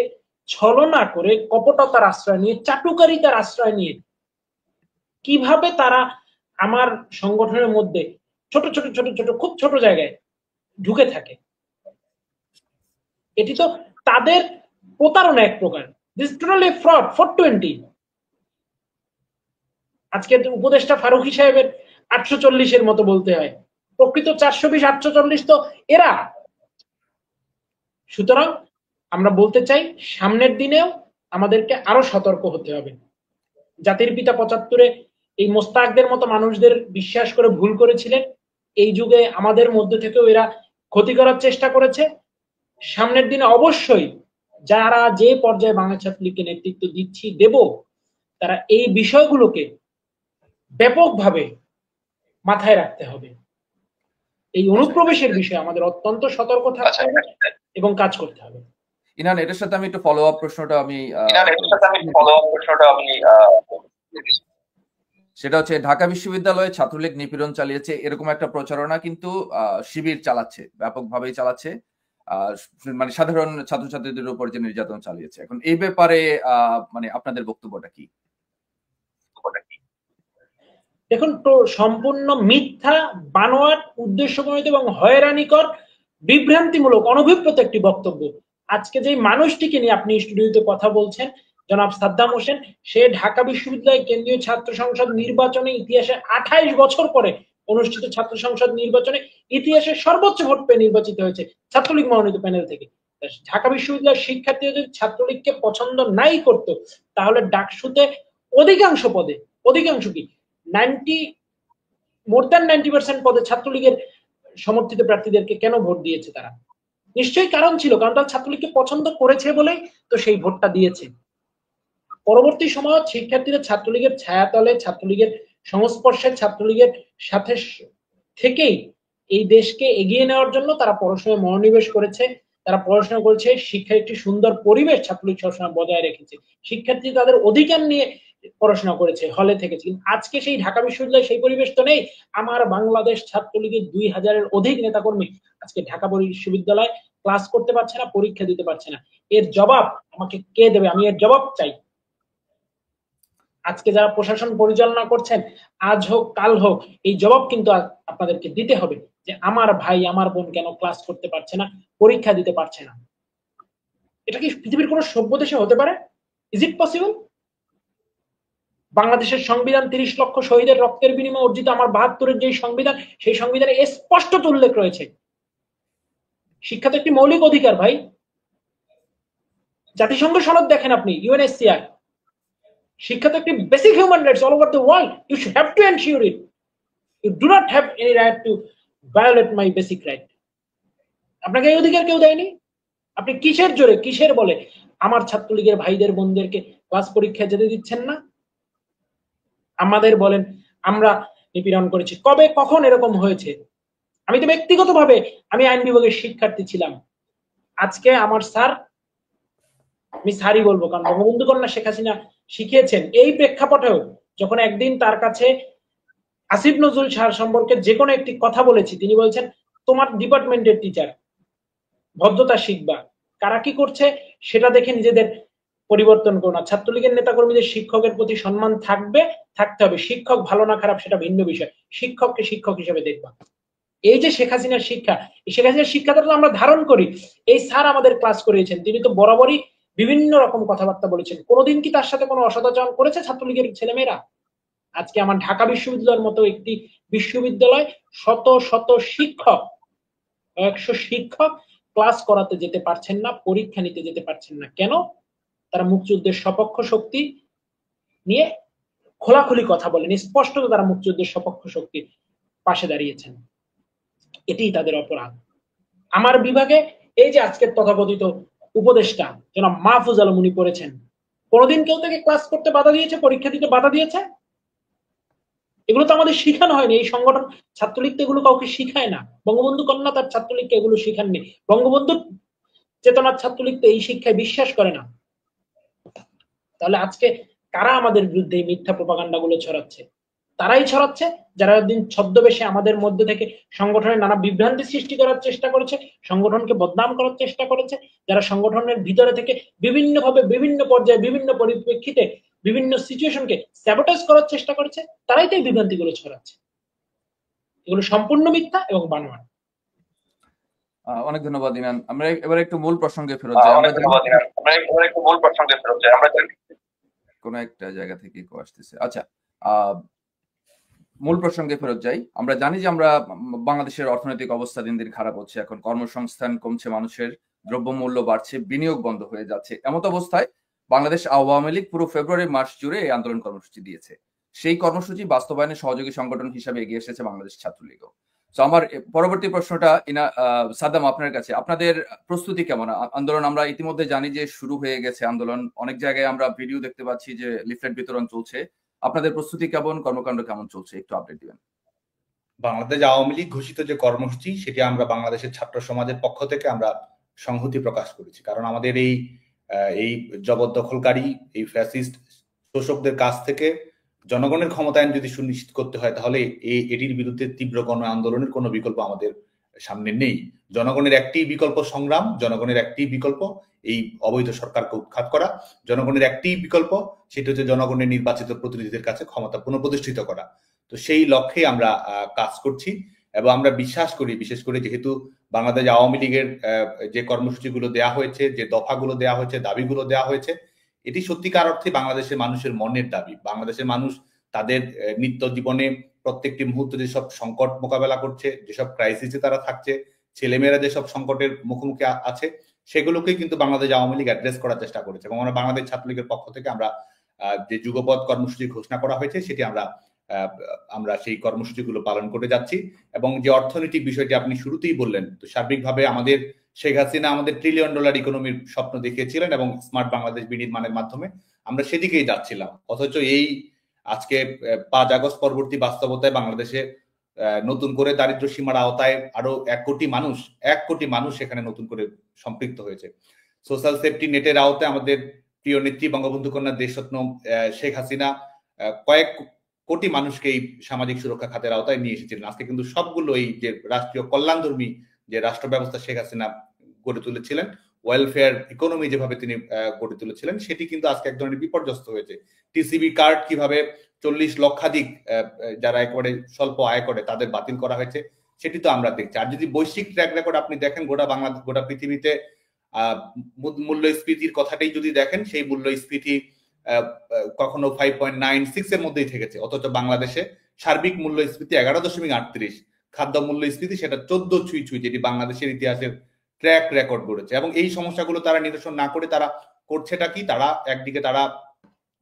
ছলনা করে, কপটতার আশ্রয় নিয়ে, চাটুকারিতার আশ্রয় নিয়ে কিভাবে তারা আমার সংগঠনের মধ্যে ছোট ছোট ছোট ছোট খুব ছোট জায়গায় ঢুকে থাকে, এটি তো তাদের প্রতারণা এক প্রকার। This totally fraud, 420। আজকে উপদেষ্টা ফারুকী সাহেবের 840-এর মতো বলতে হয়, প্রকৃত 420, 840 তো এরা। সুতরাং আমরা বলতে চাই, সামনের দিনেও আমাদেরকে আরো সতর্ক হতে হবে। জাতির পিতা ৭৫-এ এই মোস্তাকদের মতো মানুষদের বিশ্বাস করে ভুল করেছিলেন, এই যুগে আমাদের মধ্যে থেকেও এরা ক্ষতি করার চেষ্টা করেছে। সামনের দিনে অবশ্যই যারা যে পর্যায়ে বাংলা ছাত্রলীগকে নেতৃত্ব দিচ্ছি, দেব, তারা এই বিষয়গুলোকে ব্যাপকভাবে মাথায় রাখতে হবে। এই অনুপ্রবেশের বিষয়ে আমাদের অত্যন্ত সতর্ক থাকতে হবে এবং কাজ করতে হবে। ইনান, এটার সাথে আমি একটু ফলো আপ প্রশ্নটা আমি সেটা হচ্ছে, ঢাকা বিশ্ববিদ্যালয়ে ছাত্রলীগ নিপীড়ন চালিয়েছে এরকম একটা প্রচারণা কিন্তু শিবির চালাচ্ছে, ব্যাপকভাবেই চালাচ্ছে। মানে সাধারণ ছাত্রছাত্রীদের উপর যে নির্যাতন চালিয়েছে। এখন এই ব্যাপারে মানে আপনাদের বক্তব্যটা কি? দেখুন, তো সম্পূর্ণ মিথ্যা, বানোয়াট, উদ্দেশ্যপ্রণোদিত এবং হয়রানিকর, বিভ্রান্তিমূলক, অনভিপ্রেত একটি বক্তব্য। আজকে যে মানুষটিকে নিয়ে আপনি স্টুডিওতে কথা বলছেন, জনাব সাদ্দাম হোসেন, সে ঢাকা বিশ্ববিদ্যালয় কেন্দ্রীয় ছাত্র সংসদ নির্বাচনে ইতিহাসে 28 বছর পরে অনুষ্ঠিত ছাত্র সংসদ নির্বাচনে ইতিহাসের সর্বোচ্চ ভোট পেয়ে নির্বাচিত হয়েছে ছাত্রলীগ মনোনীত প্যানেল থেকে। ঢাকা বিশ্ববিদ্যালয়ের শিক্ষার্থীরা যদি ছাত্রলীগকে পছন্দ নাই করতো, তাহলে ডাকসুতে অধিকাংশ পদে, অধিকাংশ কি 90% পদে ছাত্রলীগের সমর্থিত প্রার্থীদেরকে কেন ভোট দিয়েছে তারা? নিশ্চয়ই কারণ ছিল, কারণ তারা ছাত্রলীগকে পছন্দ করেছে বলেই তো সেই ভোটটা দিয়েছে। পরবর্তী সময় শিক্ষার্থীরা ছাত্রলীগের ছায়াতলে, ছাত্রলীগের সংস্পর্শে, ছাত্রলীগের সাথে থেকেই এই দেশকে এগিয়ে নেওয়ার জন্য তারা পড়াশোনায় মনোনিবেশ করেছে, তারা পড়াশোনা করেছে, শিক্ষার একটি সুন্দর পরিবেশ ছাত্রলীগ সবসময় বজায় রেখেছে, শিক্ষার্থী তাদের অধিকার নিয়ে পড়াশোনা করেছে, হলে থেকেছে। আজকে সেই ঢাকা বিশ্ববিদ্যালয়ে সেই পরিবেশ তো নেই। আমার বাংলাদেশ ছাত্রলীগের 2000-এর অধিক নেতাকর্মী আজকে ঢাকা বিশ্ববিদ্যালয়ে ক্লাস করতে পারছে না, পরীক্ষা দিতে পারছে না। এর জবাব আমাকে কে দেবে? আমি এর জবাব চাই। আজকে যারা প্রশাসন পরিচালনা করছেন, আজ হোক কাল হোক, এই জবাব কিন্তু আপনাদেরকে দিতে হবে যে আমার ভাই, আমার বোন কেন ক্লাস করতে পারছে না, পরীক্ষা দিতে পারছে না। এটা কি পৃথিবীর কোন সভ্য দেশে হতে পারে? Is it possible? বাংলাদেশের সংবিধান 30 লক্ষ শহীদের রক্তের বিনিময়ে অর্জিত আমার 72-এর যে সংবিধান, সেই সংবিধানে স্পষ্ট উল্লেখ রয়েছে শিক্ষা তো একটি মৌলিক অধিকার ভাই। জাতিসংঘ সনদ দেখেন আপনি, ইউএনএসসিআর, শিক্ষা তো একটি basic human rights all over the world. You should have to ensure it. You do not have any right to violate my basic right. আপনাকে এই অধিকার কেউ দেয়নি। আপনি কিসের জোরে, কিসের বলে আমার ছাত্রলীগের ভাইদের বোনদেরকে ক্লাস পরীক্ষা যেতে দিচ্ছেন না? আমাদের বলেন আমরা নিপীড়ন করেছি। কবে, কখন এরকম হয়েছে? আমি তো ব্যক্তিগতভাবে আমি আইন বিভাগের শিক্ষার্থী ছিলাম। আজকে আমার স্যার, আমি স্যারই বলবো, কারণ বঙ্গবন্ধু কন্যা শেখ হাসিনা শিখিয়েছেন এই প্রেক্ষাপটেও, যখন একদিন তার কাছে আসিফ নজরুল স্যার সম্পর্কে যে কোনো একটি কথা বলেছি, তিনি বলছেন তোমার ডিপার্টমেন্টের টিচার, ভদ্রতা শিখবা, কারা কি করছে সেটা দেখে নিজেদের পরিবর্তন করো না। ছাত্রলীগের নেতাকর্মীদের শিক্ষকের প্রতি সম্মান থাকতে হবে। শিক্ষক ভালো না খারাপ সেটা ভিন্ন বিষয়, শিক্ষককে শিক্ষক হিসেবে দেখবা। এই যে শেখ হাসিনার শিক্ষা, এই শেখ হাসিনার শিক্ষাটা তো আমরা ধারণ করি। এই স্যার আমাদের ক্লাস করিয়েছেন, তিনি তো বরাবরই বিভিন্ন রকম কথাবার্তা বলেছেন। কোনোদিন কি তার সাথে কোনো অসদাচরণ করেছে ছাত্রলীগের ছেলেমেয়েরা? আজকে আমার ঢাকা বিশ্ববিদ্যালয়ের মতো একটি বিশ্ববিদ্যালয়, শত শত শিক্ষক, 100 শিক্ষক ক্লাস করাতে যেতে পারছেন না, পরীক্ষা নিতে যেতে পারছেন না। কেন? তারা মুক্তিযুদ্ধের সপক্ষ শক্তি নিয়ে খোলাখুলি কথা বলেন, স্পষ্টত তারা মুক্তিযুদ্ধের সপক্ষ শক্তির পাশে দাঁড়িয়েছেন। এটাই তাদের অপরাধ। আমার বিভাগে এই যে আজকের তথাকথিত উপদেষ্টা জনাব মাহফুজ আলম, উনি করেছেন, কোনোদিন কেউ থেকে ক্লাস করতে বাধা দিয়েছে, পরীক্ষা দিতে বাধা দিয়েছে? এগুলো তো আমাদের শিখানো হয়নি। এই সংগঠন ছাত্রলীগ তো এগুলো কাউকে শিখায় না। বঙ্গবন্ধু কন্যা তার ছাত্রলীগকে এগুলো শিখাননি। বঙ্গবন্ধু চেতনার ছাত্রলীগ তো এই শিক্ষায় বিশ্বাস করে না। তাহলে আজকে কারা আমাদের বিরুদ্ধে এই মিথ্যা প্রপাগান্ডা গুলো ছড়াচ্ছে? তারাই ছড়াচ্ছে যারা একদিন ছদ্মবেশে আমাদের মধ্যে থেকে সংগঠনের নানা বিভ্রান্তি সৃষ্টি করার চেষ্টা করেছে, সংগঠনকে বদনাম করার চেষ্টা করেছে, যারা সংগঠনের ভিতরে থেকে বিভিন্নভাবে, বিভিন্ন পর্যায়ে, বিভিন্ন পরিপ্রেক্ষিতে, বিভিন্ন সিচুয়েশনকে স্যাবোটাইজ করার চেষ্টা করেছে, তারাই তো এই বিভ্রান্তিগুলো ছড়াচ্ছে। এগুলো সম্পূর্ণ মিথ্যা এবং বানোয়াট। অনেক ধন্যবাদ ইনান। আমরা এবার একটু মূল প্রসঙ্গে ফেরত যাই। আমরা কোন একটা জায়গা থেকে আসতেছে। আচ্ছা, মূল প্রসঙ্গে ফেরত যাই। আমরা জানি যে আমরা বাংলাদেশের অর্থনৈতিক অবস্থা দিন দিন খারাপ হচ্ছে। এখন কর্মসংস্থান কমছে, মানুষের দ্রব্যমূল্য বাড়ছে, বিনিয়োগ বন্ধ হয়ে যাচ্ছে। এমত অবস্থায় বাংলাদেশ আওয়ামী লীগ পুরো ফেব্রুয়ারি মাস জুড়ে এই আন্দোলন কর্মসূচি দিয়েছে। সেই কর্মসূচি বাস্তবায়নে সহযোগী সংগঠন হিসাবে এগিয়ে এসেছে বাংলাদেশ ছাত্রলীগও। তো আমার পরবর্তী প্রশ্নটা সাদ্দাম আপনার কাছে, আপনাদের প্রস্তুতি কেমন? আন্দোলন আমরা ইতিমধ্যে জানি যে শুরু হয়ে গেছে আন্দোলন, অনেক জায়গায় আমরা ভিডিও দেখতে পাচ্ছি যে লিফলেট বিতরণ চলছে। আপনাদের প্রস্তুতি কেমন, কর্মকাণ্ড কেমন চলছে, একটু আপডেট দিবেন। বাংলাদেশ আওয়ামী লীগ ঘোষিত যে কর্মসূচি, সেটি আমরা বাংলাদেশের ছাত্র সমাজের পক্ষ থেকে আমরা সংহতি প্রকাশ করেছি। কারণ আমাদের এই জবরদখলকারী, এই ফ্যাসিস্ট শোষকদের কাছ থেকে জনগণের ক্ষমতায়ন যদি সুনিশ্চিত করতে হয়, তাহলে এটির বিরুদ্ধে তীব্র গণ আন্দোলনের কোনো বিকল্প আমাদের সামনে নেই। জনগণের একটি বিকল্প সংগ্রাম, জনগণের একটি বিকল্প এই অবৈধ সরকারকে উৎখাত করা, জনগণের একটি বিকল্প সেটা হচ্ছে জনগণের নির্বাচিত প্রতিনিধিদের কাছে ক্ষমতা পুনঃপ্রতিষ্ঠিত করা। তো সেই লক্ষ্যে আমরা কাজ করছি এবং আমরা বিশ্বাস করি, বিশেষ করে যেহেতু বাংলাদেশ আওয়ামী লীগের যে কর্মসূচিগুলো দেওয়া হয়েছে, যে দফাগুলো দেওয়া হয়েছে, দাবিগুলো দেওয়া হয়েছে, এটি সত্যিকার অর্থে বাংলাদেশের মানুষের মনের দাবি। বাংলাদেশের মানুষ তাদের নিত্য জীবনে প্রত্যেকটি মুহূর্তে যেসব সংকট মোকাবেলা করছে, যেসব ক্রাইসিসে তারা থাকছে, ছেলেমেয়েরা যেসব সংকটের মুখোমুখি আছে, সেগুলোকেই কিন্তু বাংলাদেশ আওয়ামী লীগ অ্যাড্রেস করার চেষ্টা করেছে। এবং আমরা বাংলাদেশ ছাত্রলীগের পক্ষ থেকে আমরা যে যুগপৎ কর্মসূচি ঘোষণা করা হয়েছে সেটি আমরা সেই কর্মসূচিগুলো পালন করে যাচ্ছি। এবং যে অর্থনৈতিক বিষয়টি আপনি শুরুতেই বললেন, তো সার্বিকভাবে আমাদের শেখ হাসিনা আমাদের $1 ট্রিলিয়ন ইকোনমির স্বপ্ন দেখিয়েছিলেন এবং স্মার্ট বাংলাদেশ বিনির্মাণের মাধ্যমে আমরা সেদিকেই যাচ্ছিলাম। অথচ এই আজকে 5 আগস্ট পরবর্তী বাস্তবতায় বাংলাদেশে নতুন করে দারিদ্র সীমার আওতায় আরো 1 কোটি মানুষ এখানে নতুন করে সম্পৃক্ত হয়েছে। সোশ্যাল সেফটি নেটের আওতায় আমাদের প্রিয় নেত্রী বঙ্গবন্ধু কন্যা দেশরত্ন শেখ হাসিনা কয়েক কোটি মানুষকে এই সামাজিক সুরক্ষা খাতের আওতায় নিয়ে এসেছিলেন। আজকে কিন্তু সবগুলো এই যে রাষ্ট্রীয় কল্যাণধর্মী যে রাষ্ট্র ব্যবস্থা শেখ হাসিনা গড়ে তুলেছিলেন, ওয়েলফেয়ার ইকোনমি যেভাবে তিনি গড়ে তুলেছিলেন, সেটি কিন্তু আজকে এক ধরনের বিপর্যস্ত হয়েছে। টিসিবি কার্ড কিভাবে 40 লক্ষাধিক যারা একেবারে স্বল্প আয় করে তাদের বাতিল করা হয়েছে, সেটি তো আমরা দেখছি। আর যদি বৈশ্বিক ট্র্যাক রেকর্ড আপনি দেখেন, গোটা পৃথিবীতে মূল্যস্ফীতির কথাটাই যদি দেখেন, সেই মূল্যস্ফীতি কখনো 5.96 এর মধ্যেই থেকেছে। অথচ বাংলাদেশে সার্বিক মূল্যস্ফীতি 11.38, খাদ্য মূল্যস্ফীতি সেটা 14 ছুঁই, যেটি বাংলাদেশের ইতিহাসের ট্র্যাক রেকর্ড গড়েছে। এবং এই সমস্যাগুলো তারা নিরসন না করে তারা করছেটা কি? তারা একদিকে তারা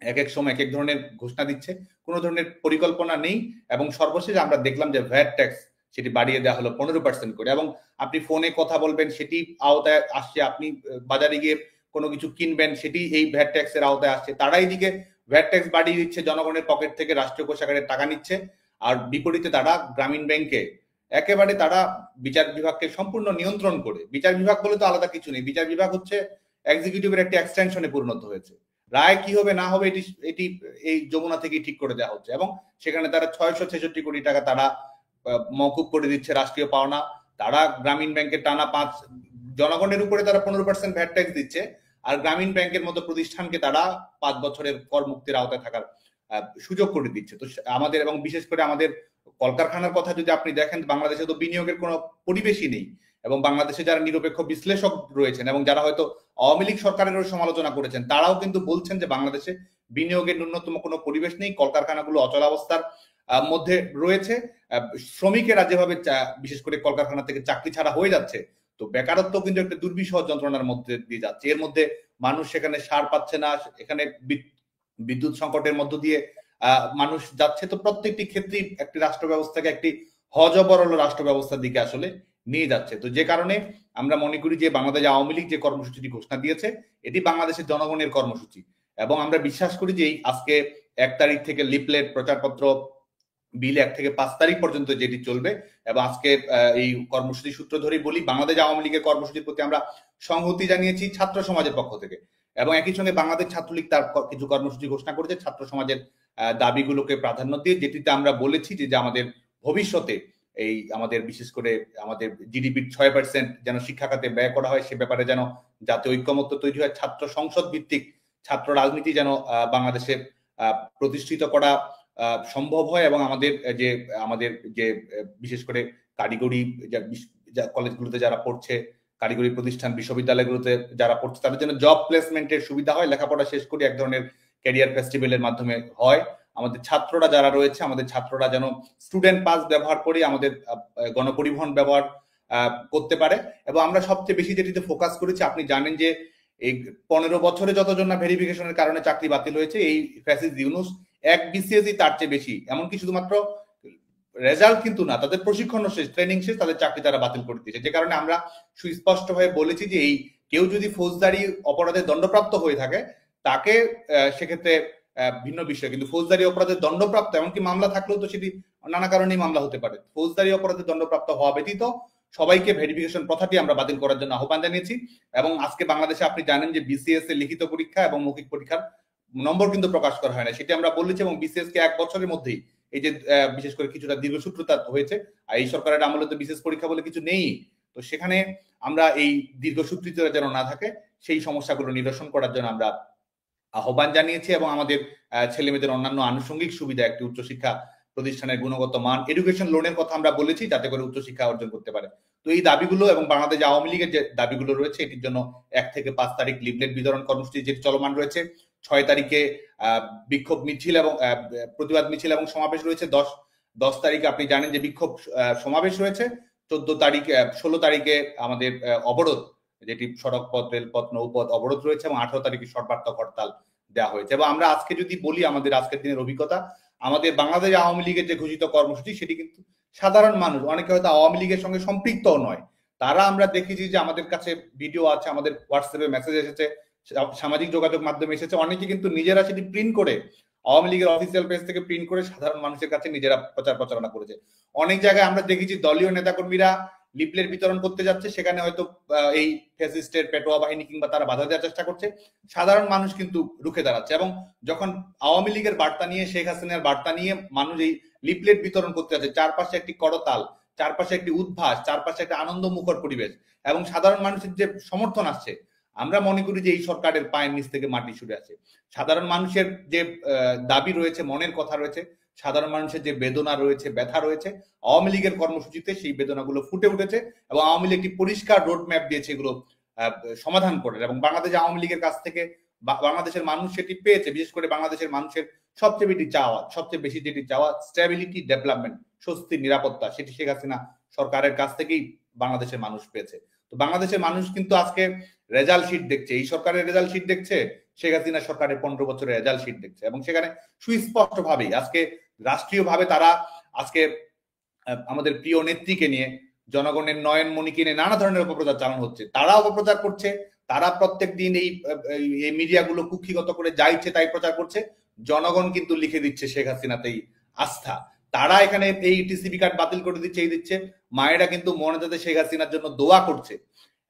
এক এক সময় এক এক ধরনের ঘোষণা দিচ্ছে, কোনো ধরনের পরিকল্পনা নেই। এবং সর্বশেষ আমরা দেখলাম যে ভ্যাট ট্যাক্স সেটি বাড়িয়ে দেওয়া হলো 15% করে। এবং আপনি ফোনে কথা বলবেন, সেটি আওতায় আসছে। আপনি বাজারে গিয়ে কোনো কিছু কিনবেন, সেটি এই ভ্যাট ট্যাক্সের আওতায় আসছে। তারা এইদিকে ভ্যাট ট্যাক্স বাড়িয়ে দিচ্ছে, জনগণের পকেট থেকে রাষ্ট্রীয় কোষাগারের টাকা নিচ্ছে। আর বিপরীতে তারা গ্রামীণ ব্যাংকে একেবারে তারা বিচার বিভাগকে সম্পূর্ণ নিয়ন্ত্রণ করে, বিচার বিভাগ বলে তো আলাদা কিছু নেই, বিচার বিভাগ হচ্ছে এক্সিকিউটিভের একটা এক্সটেনশনে পরিণত হয়েছে। রায় কি হবে না হবে এটি এই যমুনা থেকেই ঠিক করে দেওয়া হচ্ছে। এবং সেখানে তারা 666 কোটি টাকা তারা মওকুফ করে দিচ্ছে রাষ্ট্রীয় পাওনা। তারা গ্রামীণ ব্যাংকের টানা 5 জনগণের উপরে তারা 15% ভ্যাট ট্যাক্স দিচ্ছে। আর গ্রামীণ ব্যাংকের মতো প্রতিষ্ঠানকে তারা 5 বছরের কর মুক্তির আওতায় থাকার সুযোগ করে দিচ্ছে। তো আমাদের, এবং বিশেষ করে আমাদের কলকারখানার কথা যদি আপনি দেখেন, বাংলাদেশে তো বিনিয়োগের কোনো পরিবেশই নেই। এবং বাংলাদেশে যারা নিরপেক্ষ বিশ্লেষক রয়েছেন এবং যারা হয়তো আওয়ামী লীগ সরকারেরও সমালোচনা করেছেন, তারাও কিন্তু বলছেন যে বাংলাদেশে বিনিয়োগের ন্যূনতম কোনো পরিবেশ নেই, কলকারখানাগুলো অচলাবস্থার মধ্যে রয়েছে। শ্রমিকেরা যেভাবে বিশেষ করে কলকারখানা থেকে চাকরি ছাড়া হয়ে যাচ্ছে, তো বেকারত্ব কিন্তু একটা দুর্বিষহ যন্ত্রণার মধ্যে দিয়ে যাচ্ছে। এর মধ্যে মানুষ সেখানে সার পাচ্ছে না, এখানে বিদ্যুৎ সংকটের মধ্য দিয়ে মানুষ যাচ্ছে। তো প্রত্যেকটি ক্ষেত্রেই একটি রাষ্ট্র ব্যবস্থাকে একটি হযবরল রাষ্ট্র ব্যবস্থার দিকে আসলে নিয়ে যাচ্ছে। তো যে কারণে আমরা মনে করি যে বাংলাদেশ আওয়ামী লীগ যে কর্মসূচিটি ঘোষণা দিয়েছে, এটি বাংলাদেশের জনগণের কর্মসূচি। এবং আমরা বিশ্বাস করি যে আজকে 1 তারিখ থেকে লিফলেট, প্রচারপত্র, বিল 1 থেকে 5 তারিখ পর্যন্ত যেটি চলবে, এবং আজকে এই কর্মসূচি সূত্র ধরেই বলি, বাংলাদেশ আওয়ামী লীগের কর্মসূচির প্রতি আমরা সংহতি জানিয়েছি ছাত্র সমাজের পক্ষ থেকে। এবং একই সঙ্গে বাংলাদেশ ছাত্রলীগ তার কিছু কর্মসূচি ঘোষণা করেছে ছাত্র সমাজের দাবিগুলোকে প্রাধান্য দিয়ে, যেটিতে আমরা বলেছি যে আমাদের ভবিষ্যতে এই আমাদের বিশেষ করে আমাদের জিডিপির 6% যেন শিক্ষা খাতে ব্যয় করা হয়, সে ব্যাপারে যেন জাতীয় ঐক্যমত্য তৈরি হয়, ছাত্র সংসদ ভিত্তিক ছাত্র রাজনীতি যেন বাংলাদেশে প্রতিষ্ঠিত করা সম্ভব হয়। এবং আমাদের যে বিশেষ করে কারিগরি কলেজগুলোতে যারা পড়ছে, কারিগরি প্রতিষ্ঠান বিশ্ববিদ্যালয়গুলোতে যারা পড়ছে, তাদের জন্য জব প্লেসমেন্টের সুবিধা হয়, লেখাপড়া শেষ করে এক ধরনের ক্যারিয়ার ফেস্টিভ্যালের মাধ্যমে হয়। আমাদের ছাত্ররা যারা রয়েছে, আমাদের ছাত্ররা যেন স্টুডেন্ট পাস ব্যবহার করে আমাদের গণপরিবহন ব্যবহার করতে পারে। এবং আমরা সবচেয়ে বেশি যেটিতে ফোকাস করেছি, আপনি জানেন যে এই 15 বছরে যতজন না ভেরিফিকেশনের কারণে চাকরি বাতিল হয়েছে, এই ফ্যাসিস্ট ইউনূস এক বিসিএসই তার চেয়ে বেশি, এমনকি শুধুমাত্র রেজাল্ট কিন্তু না, তাদের প্রশিক্ষণ শেষ, ট্রেনিং শেষ, তাদের চাকরি তারা বাতিল করে দিয়েছে। যে কারণে আমরা সুস্পষ্ট হয়ে বলেছি যে এই কেউ যদি ফৌজদারি অপরাধে দণ্ডপ্রাপ্ত হয়ে থাকে, তাকে সেক্ষেত্রে ভিন্ন বিষয়, কিন্তু ফৌজদারি অপরাধের দণ্ডপ্রাপ্ত, এমনকি মামলা থাকলেও তো সেটি নানা কারণেই মামলা হতে পারে, ফৌজদারি অপরাধের দণ্ডপ্রাপ্ত হওয়া ব্যতীত সবাইকে ভেরিফিকেশন প্রথাটি আমরা বাতিল করার জন্য আহ্বান জানিয়েছি। এবং আজকে বাংলাদেশে আপনি জানেন যে বিসিএস এর লিখিত পরীক্ষা এবং মৌখিক পরীক্ষার নম্বর কিন্তু প্রকাশ করা হয় না, সেটি আমরা বলেছি। এবং বিসিএস কে 1 বছরের মধ্যেই এই যে বিশেষ করে কিছুটা দীর্ঘসূত্রতা হয়েছে, আর এই সরকারের আমলে তো বিশেষ পরীক্ষা বলে কিছু নেই। তো সেখানে আমরা এই দীর্ঘসূত্রিতা যেন না থাকে সেই সমস্যাগুলো নিরসন করার জন্য আমরা আহ্বান জানিয়েছি, এবং আমাদের ছেলে মেয়েদের অন্যান্য আনুষঙ্গিক সুবিধা, একটি উচ্চশিক্ষা প্রতিষ্ঠানের গুণগত মান, এডুকেশন লোনের কথা আমরা বলেছি যাতে করে উচ্চশিক্ষা অর্জন করতে পারে। তো এই দাবিগুলো এবং বাংলাদেশ আওয়ামী লীগের যে দাবিগুলো রয়েছে এটির জন্য 1 থেকে 5 তারিখ লিফলেট বিতরণ কর্মসূচি যেটি চলমান রয়েছে, 6 তারিখে বিক্ষোভ মিছিল এবং প্রতিবাদ মিছিল এবং সমাবেশ রয়েছে, 10 তারিখে আপনি জানেন যে বিক্ষোভ সমাবেশ রয়েছে, 14 তারিখ 16 তারিখে আমাদের অবরোধ, যেটি সড়ক পথ, রেলপথ, নৌপথ অবরোধ রয়েছে, এবং 18 তারিখে সর্বাত্মক হরতাল দেওয়া হয়েছে। এবং আমরা আজকে যদি বলি আমাদের আজকের দিনের অভিজ্ঞতা, আমাদের বাংলাদেশ আওয়ামী লীগের যে ঘোষিত কর্মসূচি সেটি কিন্তু সাধারণ মানুষ, অনেকে হয়তো আওয়ামী লীগের সঙ্গে সম্পৃক্তও নয়, তারা আমরা দেখেছি যে আমাদের কাছে ভিডিও আছে, আমাদের হোয়াটসঅ্যাপে মেসেজ এসেছে, সামাজিক যোগাযোগ মাধ্যমে এসেছে, অনেকে কিন্তু নিজেরা সেটি প্রিন্ট করে আওয়ামী লীগের অফিসিয়াল পেজ থেকে প্রিন্ট করে সাধারণ মানুষের কাছে নিজেরা প্রচার প্রচারণা করেছে। অনেক জায়গায় আমরা দেখেছি দলীয় নেতাকর্মীরা লিফলেট বিতরণ করতে যাচ্ছে, সেখানে হয়তো এই ফ্যাসিস্টের পেটোয়া বাহিনী কিংবা তারা বাধা দেওয়ার চেষ্টা করছে, সাধারণ মানুষ কিন্তু রুখে দাঁড়াচ্ছে। এবং যখন আওয়ামী লীগের বার্তা নিয়ে, শেখ হাসিনার বার্তা নিয়ে মানুষ এই লিফলেট বিতরণ করতে যাচ্ছে, চারপাশে একটি করতাল, চারপাশে একটি উদ্ভাস, চারপাশে একটা আনন্দমুখর পরিবেশ এবং সাধারণ মানুষের যে সমর্থন আসছে, আমরা মনে করি যে এই সরকারের পায়ের নিচ থেকে মাটি সরে আছে। সাধারণ মানুষের যে দাবি রয়েছে, মনের কথা রয়েছে, সাধারণ মানুষের যে বেদনা রয়েছে, ব্যথা রয়েছে, আওয়ামী লীগের কর্মসূচিতে সেই বেদনাগুলো ফুটে উঠেছে এবং আওয়ামী লীগ একটি পরিষ্কার রোড ম্যাপ দিয়েছে এগুলো সমাধান করে। এবং বাংলাদেশ আওয়ামী লীগের কাছ থেকে বাংলাদেশের মানুষ সেটি পেয়েছে। বিশেষ করে বাংলাদেশের মানুষের সবচেয়ে বেশি যেটি চাওয়া স্ট্যাবিলিটি, ডেভেলপমেন্ট, স্বস্তি, নিরাপত্তা, সেটি শেখ হাসিনা সরকারের কাছ থেকেই বাংলাদেশের মানুষ পেয়েছে। তো বাংলাদেশের মানুষ কিন্তু আজকে রেজাল্ট শিট দেখছে, এই সরকারের রেজাল্ট শিট দেখছে, শেখ হাসিনা সরকারের 15 বছরের রেজাল্ট শিট দেখছে, এবং সেখানে সুস্পষ্ট ভাবেই আজকে রাষ্ট্রীয়ভাবে তারা আজকে আমাদের প্রিয় নেত্রীকে নিয়ে, জনগণের নয়নমণিকে নিয়ে নানা ধরনের অপপ্রচার চালানো হচ্ছে। তারা অপপ্রচার করছে, তারা প্রত্যেক দিন এই মিডিয়াগুলো কুক্ষিগত করে যা ইচ্ছে তাই প্রচার করছে, জনগণ কিন্তু লিখে দিচ্ছে শেখ হাসিনাতেই আস্থা। তারা এখানে এই টিসিবি কার্ড বাতিল করে দিচ্ছে, এই দিচ্ছে, মায়েরা কিন্তু মনে শেখ হাসিনার জন্য দোয়া করছে।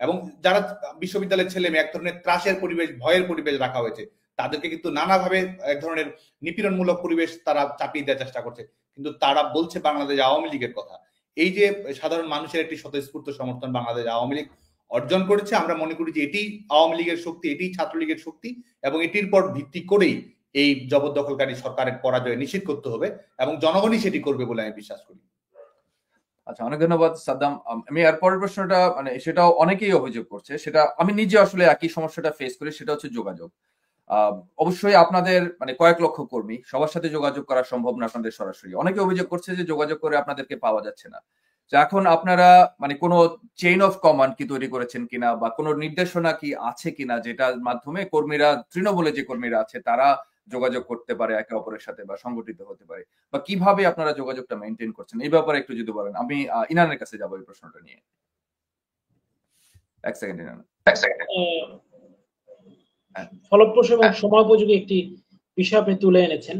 এবং যারা বিশ্ববিদ্যালয়ের ছেলে মেয়ে, এক ধরনের ত্রাসের পরিবেশ, ভয়ের পরিবেশ রাখা হয়েছে, তাদেরকে কিন্তু নানাভাবে এক ধরনের নিপীড়নমূলক পরিবেশ তারা চাপিয়ে দেওয়ার চেষ্টা করছে। কিন্তু তারা বলছে বাংলাদেশ আওয়ামী লীগের কথা। এই যে সাধারণ মানুষের একটি স্বতঃস্ফূর্ত সমর্থন বাংলাদেশ আওয়ামী লীগ অর্জন করেছে, আমরা মনে করি যে এটি আওয়ামী লীগের শক্তি, এটি ছাত্রলীগের শক্তি, এবং এটির পর ভিত্তি করেই এই জবরদখলকারী সরকারের পরাজয় নিশ্চিত করতে হবে, এবং জনগণই সেটি করবে বলে আমি বিশ্বাস করি। আচ্ছা, অনেক ধন্যবাদ সাদ্দাম। আমি এর পরের প্রশ্নটা, মানে সেটাও অনেকেই অভিযোগ করছে, সেটা আমি নিজে আসলে একই সমস্যাটা ফেস করি, সেটা হচ্ছে যোগাযোগ। অবশ্যই আপনাদের মানে কয়েক লক্ষ কর্মী, সবার সাথে যোগাযোগ করা সম্ভব না আপনাদের সরাসরি। অনেকে অভিযোগ করছে যে যোগাযোগ করে আপনাদেরকে পাওয়া যাচ্ছে না। তো এখন আপনারা মানে কোনো চেইন অফ কমান্ড কি তৈরি করেছেন কিনা, বা কোনো নির্দেশনা কি আছে কিনা যেটার মাধ্যমে কর্মীরা, তৃণমূলে যে কর্মীরা আছে তারা যোগাযোগ করতে পারে একে অপরের সাথে বা সংগঠিত হতে পারে, বা কিভাবে আপনারা যোগাযোগটা মেনটেন করছেন, এই ব্যাপারে একটু যদি বলেন। আমি ইনানের কাছে যাবো এই প্রশ্নটা নিয়ে। এক সেকেন্ড ইনান। ফলপ্রসূ এবং সময়োপযোগী একটি বিষয় আপনি তুলে এনেছেন।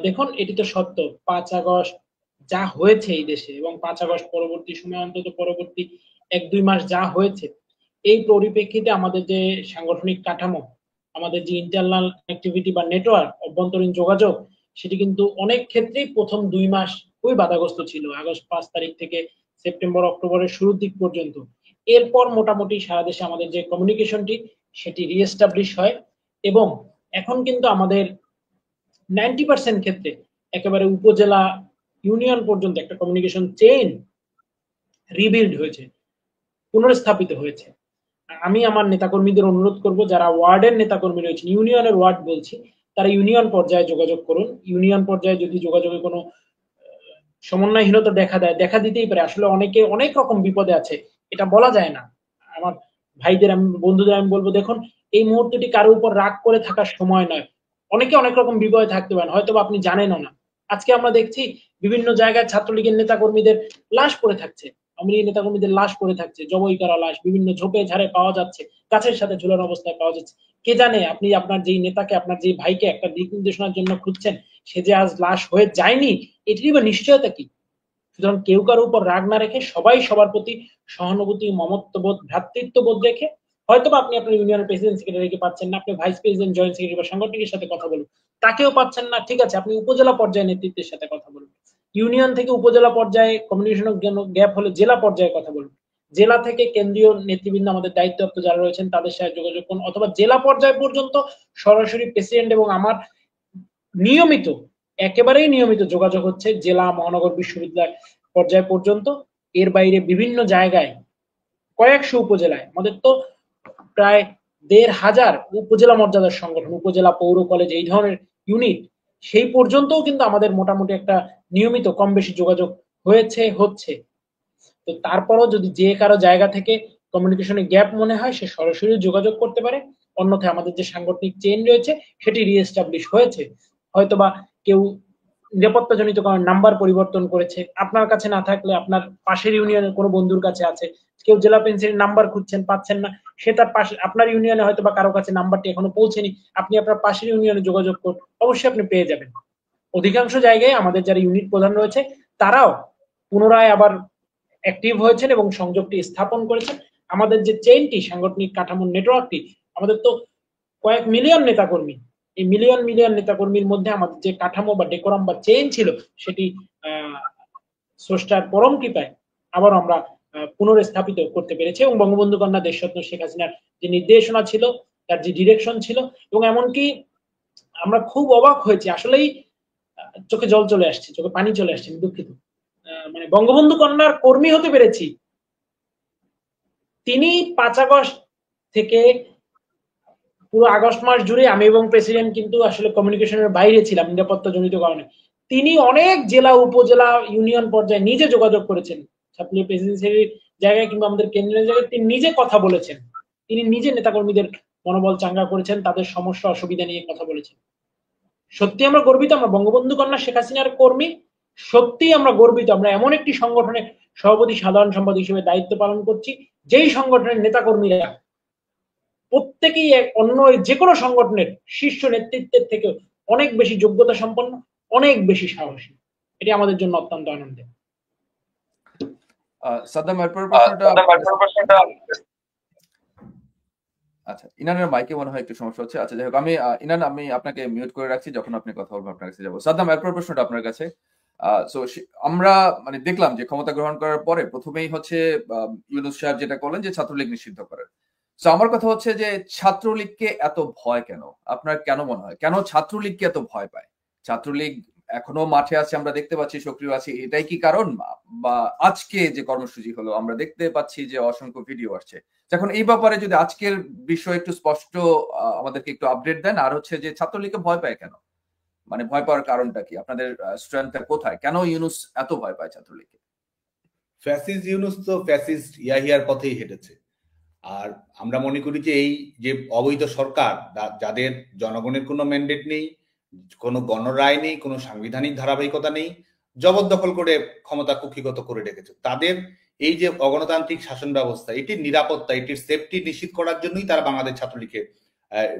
দেখুন, এটি তো সত্য, 5 আগস্ট যা হয়েছে এই দেশে এবং 5 আগস্ট পরবর্তী সময়, অন্তত পরবর্তী 1-2 মাস যা হয়েছে, এই পরিপ্রেক্ষিতে আমাদের যে সাংগঠনিক কাঠামো, আমাদের যে ইন্টারনাল অ্যাক্টিভিটি বা নেটওয়ার্ক, অভ্যন্তরীণ যোগাযোগ, সেটি কিন্তু অনেক ক্ষেত্রেই প্রথম 2 মাস খুবই বাধাগ্রস্ত ছিল, আগস্ট 5 তারিখ থেকে সেপ্টেম্বর অক্টোবরের শুরুর দিক পর্যন্ত। এরপর মোটামুটি সারা দেশে আমাদের যে কমিউনিকেশনটি সেটি রিএস্টাবলিশ হয়, এবং এখন কিন্তু আমাদের 90% ক্ষেত্রে একেবারে উপজেলা, ইউনিয়ন পর্যন্ত একটা কমিউনিকেশন চেইন রিবিল্ড হয়েছে, পুনর্স্থাপিত হয়েছে। আমি আমার নেতাকর্মীদের অনুরোধ করব, যারা ওয়ার্ডের নেতাকর্মী রয়েছেন, ইউনিয়নের ওয়ার্ড বলছি, তারা ইউনিয়ন পর্যায়ে যোগাযোগ করুন। ইউনিয়ন পর্যায়ে যদি যোগাযোগে কোনো সমন্বয়হীনতা দেখা দিতেই পারে। আসলে অনেকে অনেক রকম বিপদে আছে, এটা বলা যায় না। আমার ভাইদের, আমি বন্ধুদের আমি বলবো, দেখুন, এই মুহূর্তটি কারো উপর রাগ করে থাকার সময় নয়। অনেকে অনেক রকম বিপদে থাকতে পারেন, হয়তো আপনি জানেনও না। আজকে আমরা দেখছি বিভিন্ন জায়গায় ছাত্রলীগের নেতাকর্মীদের লাশ পড়ে থাকছে, আওয়ামী লীগের নেতাকর্মীদের লাশ পড়ে থাকছে, জবাই করা লাশ বিভিন্ন ঝোপে ঝাড়ে পাওয়া যাচ্ছে, গাছের সাথে ঝুলানো অবস্থায় পাওয়া যাচ্ছে। কে জানে আপনি আপনার যেই নেতাকে, আপনার যেই ভাইকে একটা দিক নির্দেশনার জন্য খুঁজছেন, সে যে আজ লাশ হয়ে যায়নি, এটিরই বা নিশ্চয়তা কি? সুতরাং কেউ কারোর উপর রাগ না রেখে সবাই সবার প্রতি সহানুভূতি, মমত্ববোধ, ভ্রাতৃত্ববোধ রেখে হয়তো বা আপনি আপনার ইউনিয়নের প্রেসিডেন্ট সেক্রেটারিকে পাচ্ছেন না, আপনি ভাইস প্রেসিডেন্ট, জয়েন্ট সেক্রেটারি বা সাংগঠনিকের সাথে কথা বলুন, তাকেও পাচ্ছেন না, ঠিক আছে, আপনি উপজেলা পর্যায়ে নেতৃত্বের সাথে কথা বলুন। ইউনিয়ন থেকে উপজেলা পর্যায়ে কমিউনিকেশন গ্যাপ হলে জেলা পর্যায়ে কথা বলুন। জেলা থেকে কেন্দ্রীয় নেতৃবৃন্দ, আমাদের দায়িত্বপ্রাপ্ত যারা রয়েছেন তাদের সাথে যোগাযোগ করুন, অথবা জেলা পর্যায় পর্যন্ত সরাসরি প্রেসিডেন্ট এবং আমার নিয়মিত, একেবারেই নিয়মিত যোগাযোগ হচ্ছে জেলা, মহানগর, বিশ্ববিদ্যালয় পর্যায় পর্যন্ত। এর বাইরে বিভিন্ন জায়গায়, কয়েকশো উপজেলায়, আমাদের তো প্রায় ১,৫০০ উপজেলা মর্যাদার সংগঠন, উপজেলা, পৌর, কলেজ, এই ধরনের ইউনিট, সেই পর্যন্তও কিন্তু আমাদের মোটামুটি একটা নিয়মিত কম বেশি যোগাযোগ হয়েছে, হচ্ছে। তো তারপরও যদি যে কারো জায়গা থেকে কমিউনিকেশনে গ্যাপ মনে হয়, সে সরাসরি যোগাযোগ করতে পারে। অন্যথায় আমাদের যে সাংগঠনিক চেইন রয়েছে সেটি রিএস্টাবলিশ হয়েছে। হয়তোবা কেউ নিরাপত্তাজনিত কারণে নাম্বার পরিবর্তন করেছে, আপনার কাছে না থাকলে আপনার পাশের ইউনিয়নের কোনো বন্ধুর কাছে আছে। কেউ জেলা পেন্সিলের নাম্বার খুঁজছেন, পাচ্ছেন না, সে তার পাশে, আপনার ইউনিয়নে হয়তো বা কারো কাছে নাম্বারটি এখনো পৌঁছেনি, আপনি আপনার পাশের ইউনিয়নে যোগাযোগ করুন, অবশ্যই আপনি পেয়ে যাবেন। অধিকাংশ জায়গায় আমাদের যারা ইউনিট প্রধান রয়েছে তারাও পুনরায় আবার অ্যাক্টিভ হয়েছেন এবং সংযোগটি স্থাপন করেছেন। আমাদের যে চেইনটি, সাংগঠনিক কাঠামোর নেটওয়ার্কটি, আমাদের তো কয়েক মিলিয়ন নেতাকর্মী, এই মিলিয়ন মিলিয়ন নেতাকর্মীর মধ্যে আমাদের যে কাঠামো বা ডেকোরাম বা চেইন ছিল, সেটি স্রষ্টার পরম কৃপায় আবার আমরা পুনরস্থাপিত করতে পেরেছি। এবং বঙ্গবন্ধু কন্যা দেশরত্ন শেখ হাসিনার যে নির্দেশনা ছিল, তার যে ডিরেকশন ছিল, এবং এমনকি আমরা খুব অবাক হয়েছি, আসলেই চোখে জল চলে আসছে, চোখে পানি চলে আসছে, আমি দুঃখিত। মানে বঙ্গবন্ধু কন্যার কর্মী হতে পেরেছি। তিনি 5 আগস্ট থেকে পুরো আগস্ট মাস জুড়ে আমি এবং প্রেসিডেন্ট কিন্তু আসলে কমিউনিকেশনের বাইরে ছিলাম নিরাপত্তা জনিত কারণে। তিনি অনেক জেলা, উপজেলা, ইউনিয়ন পর্যায়ে নিজে যোগাযোগ করেছেন, ছাত্রলীগ প্রেসিডেন্সির জায়গায় কিংবা আমাদের কেন্দ্রের জায়গায় তিনি নিজে কথা বলেছেন। তিনি নিজে নেতাকর্মীদের মনোবল চাঙ্গা করেছেন, তাদের সমস্যা অসুবিধা নিয়ে কথা বলেছেন। সত্যি আমরা গর্বিত, আমরা বঙ্গবন্ধু কন্যা শেখ হাসিনার কর্মী। সত্যি আমরা গর্বিত, আমরা এমন একটি সংগঠনের সভাপতি, সাধারণ সম্পাদক হিসেবে দায়িত্ব পালন করছি, যেই সংগঠনের নেতাকর্মীরা প্রত্যেকেই অন্য যে কোনো সংগঠনের শীর্ষ নেতৃত্বের থেকে অনেক বেশি যোগ্যতা সম্পন্ন, অনেক বেশি সাহসী। এটি আমাদের জন্য অত্যন্ত আনন্দের। সাদ্দাম, এরপর প্রশ্নটা, আচ্ছা, ইনানের মাইকে মনে হয় একটু সমস্যা হচ্ছে। আচ্ছা, যাই হোক, আমি ইনান, আমি আপনাকে মিউট করে রাখছি, যখন আপনি কথা বলবেন আপনার কাছে যাবো। সাদ্দাম, এরপর প্রশ্নটা আপনার কাছে। সো আমরা মানে দেখলাম যে ক্ষমতা গ্রহণ করার পরে প্রথমেই হচ্ছে ইউনূস সাহেব যেটা করলেন যে ছাত্রলীগ নিষিদ্ধ করেন। সো আমার কথা হচ্ছে যে ছাত্রলীগকে এত ভয় কেন? আপনার কেন মনে হয়, কেন ছাত্রলীগকে এত ভয় পায়? ছাত্রলীগ এখনো মাঠে আছে, আমরা দেখতে পাচ্ছি, সক্রিয় আছে, এটাই কি কারণ? বা আজকে যে কর্মসূচি হলো, আমরা দেখতে পাচ্ছি যে অসংখ্য ভিডিও আসছে। এখন এই ব্যাপারে যদি আজকের বিষয় একটু স্পষ্ট আমাদেরকে একটু আপডেট দেন। আর হচ্ছে যে ছাত্রলীগকে ভয় পায় কেন, মানে ভয় পাওয়ার কারণটা কি? আপনাদের স্ট্রেংথটা কোথায়? কেন ইউনূস এত ভয় পায় ছাত্রলীগকে? ফ্যাসিস্ট ইউনূস তো ফ্যাসিস্ট ইয়াহিয়ার পথেই হেঁটেছে। আর আমরা মনে করি যে এই যে অবৈধ সরকার, যাদের জনগণের কোনো ম্যান্ডেট নেই, কোনো গণরায় নেই, কোনো সাংবিধানিক ধারাবাহিকতা নেই, জবরদখল করে ক্ষমতা কুক্ষিগত করে রেখেছে, তাদের এই যে অগণতান্ত্রিক শাসন ব্যবস্থা, এটির নিরাপত্তা, এটির সেফটি নিশ্চিত করার জন্যই তারা বাংলাদেশ ছাত্রলীগকে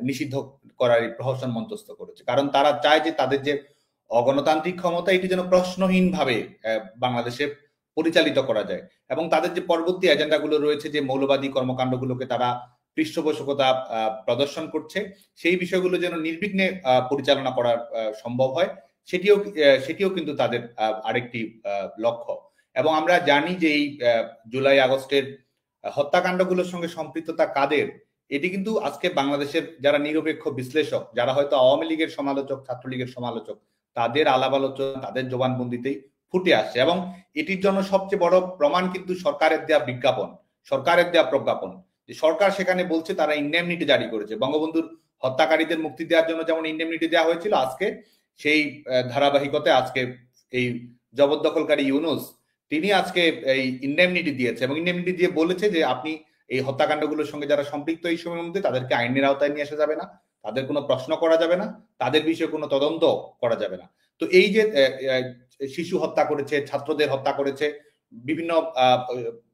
নিষিদ্ধ করার প্রহসন মন্তস্থ করেছে। কারণ তারা চায় যে তাদের যে অগণতান্ত্রিক ক্ষমতা, এটি যেন প্রশ্নহীনভাবে বাংলাদেশে পরিচালিত করা যায়। এবং তাদের যে পরবর্তী এজেন্ডাগুলো রয়েছে, যে মৌলবাদী কর্মকাণ্ডগুলোকে তারা পৃষ্ঠপোষকতা প্রদর্শন করছে, সেই বিষয়গুলো যেন নির্বিঘ্নে পরিচালনা করা সম্ভব হয়, সেটিও কিন্তু তাদের আরেকটি লক্ষ্য। এবং আমরা জানি যে এই জুলাই আগস্টের হত্যাকাণ্ডগুলোর সঙ্গে সম্পৃক্ততা কাদের, এটি কিন্তু আজকে বাংলাদেশের যারা নিরপেক্ষ বিশ্লেষক, যারা হয়তো আওয়ামী লীগের সমালোচক, ছাত্রলীগের সমালোচক, তাদের আলাপ আলোচনা, তাদের জবানবন্দিতেই ফুটে আসছে। এবং এটির জন্য সবচেয়ে বড় প্রমাণ কিন্তু সরকারের দেয়া বিজ্ঞাপন, সরকারের দেয়া প্রজ্ঞাপন, যে সরকার সেখানে বলছে তারা ইন্ডেমনিটি জারি করেছে। বঙ্গবন্ধুর হত্যাকারীদের মুক্তি দেওয়ার জন্য যেমন ইন্ডেমনিটি দেওয়া হয়েছিল, আজকে সেই ধারাবাহিকতায় আজকে এই জবরদখলকারী ইউনূস, তিনি আজকে এই ইন্ডেমনিটি দিয়েছে এবং ইন্ডেমনিটি দিয়ে বলেছে যে আপনি এই হত্যাকাণ্ডগুলোর সঙ্গে যারা সম্পৃক্ত এই সময়ের মধ্যে, তাদেরকে আইনের আওতায় নিয়ে আসা যাবে না, তাদের কোনো প্রশ্ন করা যাবে না, তাদের বিষয়ে কোনো তদন্ত করা যাবে না। তো এই যে শিশু হত্যা করেছে, ছাত্রদের হত্যা করেছে, বিভিন্ন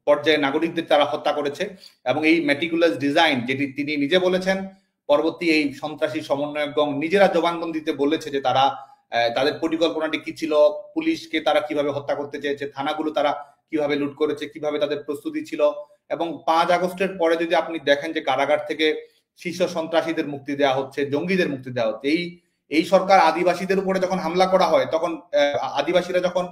পর্যায়ে নাগরিকদের তারা হত্যা করেছে, এবং এই মেটিকুলাস ডিজাইন, যেটি তিনি নিজে বলেছেন, পরবর্তী এই সন্ত্রাসী সমন্বয়কগণ নিজেরা জবানবন্দিতে বলেছে যে তারা তাদের পরিকল্পনাটি কি ছিল, পুলিশকে তারা কিভাবে হত্যা করতে চেয়েছে, থানাগুলো তারা কিভাবে লুট করেছে, কিভাবে তাদের প্রস্তুতি ছিল। এবং 5 আগস্টের পরে যদি আপনি দেখেন যে কারাগার থেকে শীর্ষ সন্ত্রাসীদের মুক্তি দেওয়া হচ্ছে, জঙ্গিদের মুক্তি দেওয়া হচ্ছে। এই সরকার আদিবাসীদের উপরে যখন হামলা করা হয়, তখন আদিবাসীরা যখন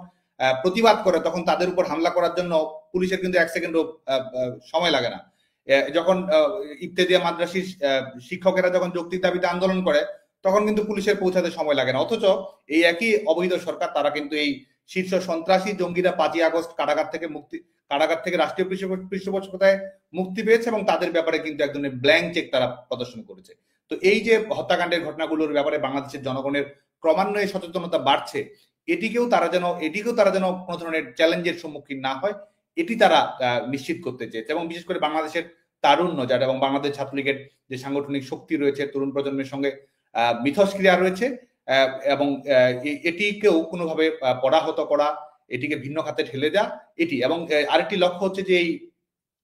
প্রতিবাদ করে, তখন তাদের উপর হামলা করার জন্য পুলিশের কিন্তু 1 সেকেন্ডও সময় লাগে না। যখন ইফতেদিয়া মাদ্রাসির শিক্ষকেরা যখন যৌক্তিক দাবিতে আন্দোলন করে, তখন কিন্তু পুলিশের পৌঁছাতে সময় লাগে না। অথচ এই একই অবৈধ সরকার তারা কিন্তু এই শীর্ষ সন্ত্রাসী জঙ্গিরা 5 আগস্ট কারাগার থেকে রাষ্ট্রীয় পৃষ্ঠপোষকতায় মুক্তি পেয়েছে এবং তাদের ব্যাপারে কিন্তু এক ধরনের ব্ল্যাঙ্ক চেক তারা প্রদর্শন করেছে। তো এই যে হত্যাকাণ্ডের ঘটনাগুলোর ব্যাপারে বাংলাদেশের জনগণের ক্রমান্বয়ে সচেতনতা বাড়ছে, এটিকেও তারা যেন কোনো ধরনের চ্যালেঞ্জের সম্মুখীন না হয়, এটি তারা নিশ্চিত করতে চেয়েছে। এবং বিশেষ করে বাংলাদেশের তারুণ্য যারা এবং বাংলাদেশ ছাত্রলীগের যে সাংগঠনিক শক্তি রয়েছে, তরুণ প্রজন্মের সঙ্গে মিথস্ক্রিয়া রয়েছে, এবং এটিকেও কোনোভাবে পরাহত করা, এটিকে ভিন্ন খাতে ঠেলে দেওয়া, এটি। এবং আরেকটি লক্ষ্য হচ্ছে যে এই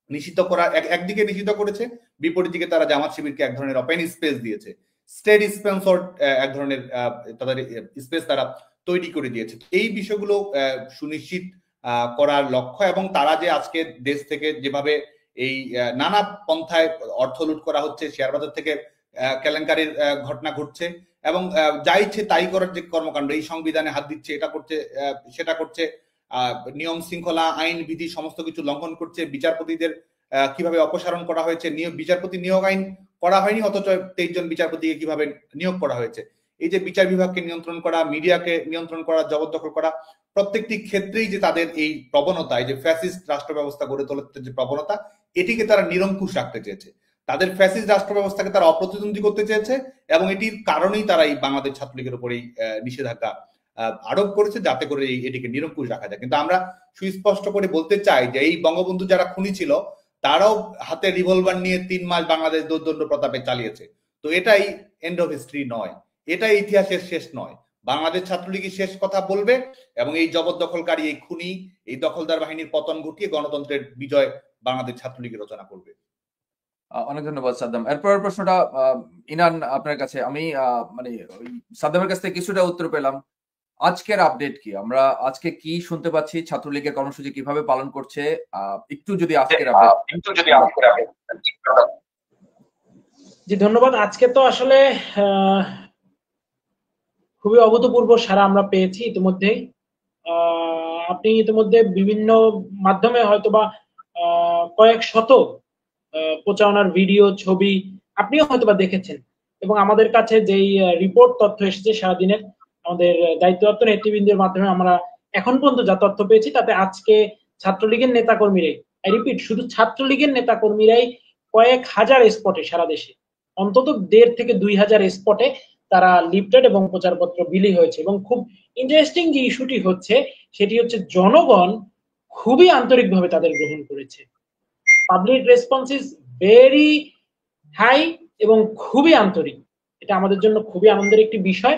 নিষিদ্ধ করা, একদিকে নিষিদ্ধ করেছে, বিপরীত দিকে তারা জামাত শিবিরকে এক ধরনের ওপেন স্পেস দিয়েছে, স্টেট স্পন্সর্ড এক ধরনের তাদের স্পেস তারা তৈরি করে দিয়েছে। এই বিষয়গুলো সুনিশ্চিত করার লক্ষ্য, এবং তারা যে আজকে দেশ থেকে যেভাবে এই নানা পন্থায় অর্থ লুট করা হচ্ছে, শেয়ার বাজার থেকে কেলেঙ্কারির ঘটনা ঘটছে, এবং যা ইচ্ছে তাই করার যে কর্মকাণ্ড, এই সংবিধানে হাত দিচ্ছে, এটা করছে, সেটা করছে, নিয়ম শৃঙ্খলা, আইন বিধি সমস্ত কিছু লঙ্ঘন করছে, বিচারপতিদের কিভাবে অপসারণ করা হয়েছে, বিচারপতি নিয়োগ আইন করা হয়নি, অথচ 23 জন বিচারপতিকে কিভাবে নিয়োগ করা হয়েছে। এই যে বিচার বিভাগকে নিয়ন্ত্রণ করা, মিডিয়াকে নিয়ন্ত্রণ করা, জবরদখল করা, প্রত্যেকটি ক্ষেত্রেই যে তাদের এই প্রবণতা, এই যে ফ্যাসিস্ট রাষ্ট্র ব্যবস্থা গড়ে তোলার যে প্রবণতা, এটিকে তারা নিরঙ্কুশ রাখতে চেয়েছে। তাদের ফ্যাসিস্ট রাষ্ট্র ব্যবস্থাকে তারা অপ্রতিদ্বন্দ্বী করতে চেয়েছে, এবং এটির কারণেই তারা এই বাংলাদেশ ছাত্রলীগের উপরেই নিষেধাজ্ঞা আরোপ করেছে, যাতে করে এটিকে নিরঙ্কুশ রাখা যায়। কিন্তু আমরা সুস্পষ্ট করে বলতে চাই যে এই বঙ্গবন্ধু যারা খুনি ছিল, তারাও হাতে রিভলভার নিয়ে 3 মাস বাংলাদেশ দৌর্দণ্ড প্রতাপে চালিয়েছে। তো এটাই এন্ড অফ হিস্ট্রি নয়, এটাই ইতিহাসের শেষ নয়। বাংলাদেশ ছাত্রলীগই শেষ কথা বলবে, এবং এই জবরদখলকারী, এই খুনি, এই দখলদার বাহিনীর পতন ঘটিয়ে গণতন্ত্রের বিজয় বাংলাদেশ ছাত্রলীগের রচনা করবে। অনেক ধন্যবাদ সাদ্দাম। এরপরের প্রশ্নটা ইনান আপনার কাছে। আমি মানে ওই সাদ্দামের কাছ থেকে কিছুটা উত্তর পেলাম। আজকের আপডেট কি? আমরা আজকে কি শুনতে পাচ্ছি? ছাত্রলীগের কর্মসূচি কিভাবে পালন করছে? একটু যদি আজকের আপডেট। জি ধন্যবাদ। আজকে তো আসলে খুবই অভূতপূর্ব সাড়া আমরা পেয়েছি ইতিমধ্যেই। আপনি ইতিমধ্যে বিভিন্ন মাধ্যমে হয়তোবা কয়েক শত প্রচারণার ভিডিও, ছবি আপনিও হয়তোবা দেখেছেন, এবং আমাদের কাছে যেই রিপোর্ট তথ্য এসেছে সারাদিনের আমাদের দায়িত্বরত নেতৃবৃন্দের মাধ্যমে আমরা এখন পর্যন্ত যা তথ্য পেয়েছি, তাতে আজকে ছাত্রলীগের নেতাকর্মীরাই, আই রিপিট, শুধু ছাত্রলীগের নেতাকর্মীরাই কয়েক হাজার স্পটে সারা দেশে অন্তত 1,500 থেকে 2,000 স্পটে তারা লিফলেট এবং প্রচারপত্র বিলি হয়েছে। এবং খুব ইন্টারেস্টিং যে ইস্যুটি হচ্ছে, সেটি হচ্ছে জনগণ খুবই আন্তরিকভাবে তাদের গ্রহণ করেছে। Public response is very high এবং খুবই আন্তরিক। এটা আমাদের জন্য খুবই আনন্দের একটি বিষয়,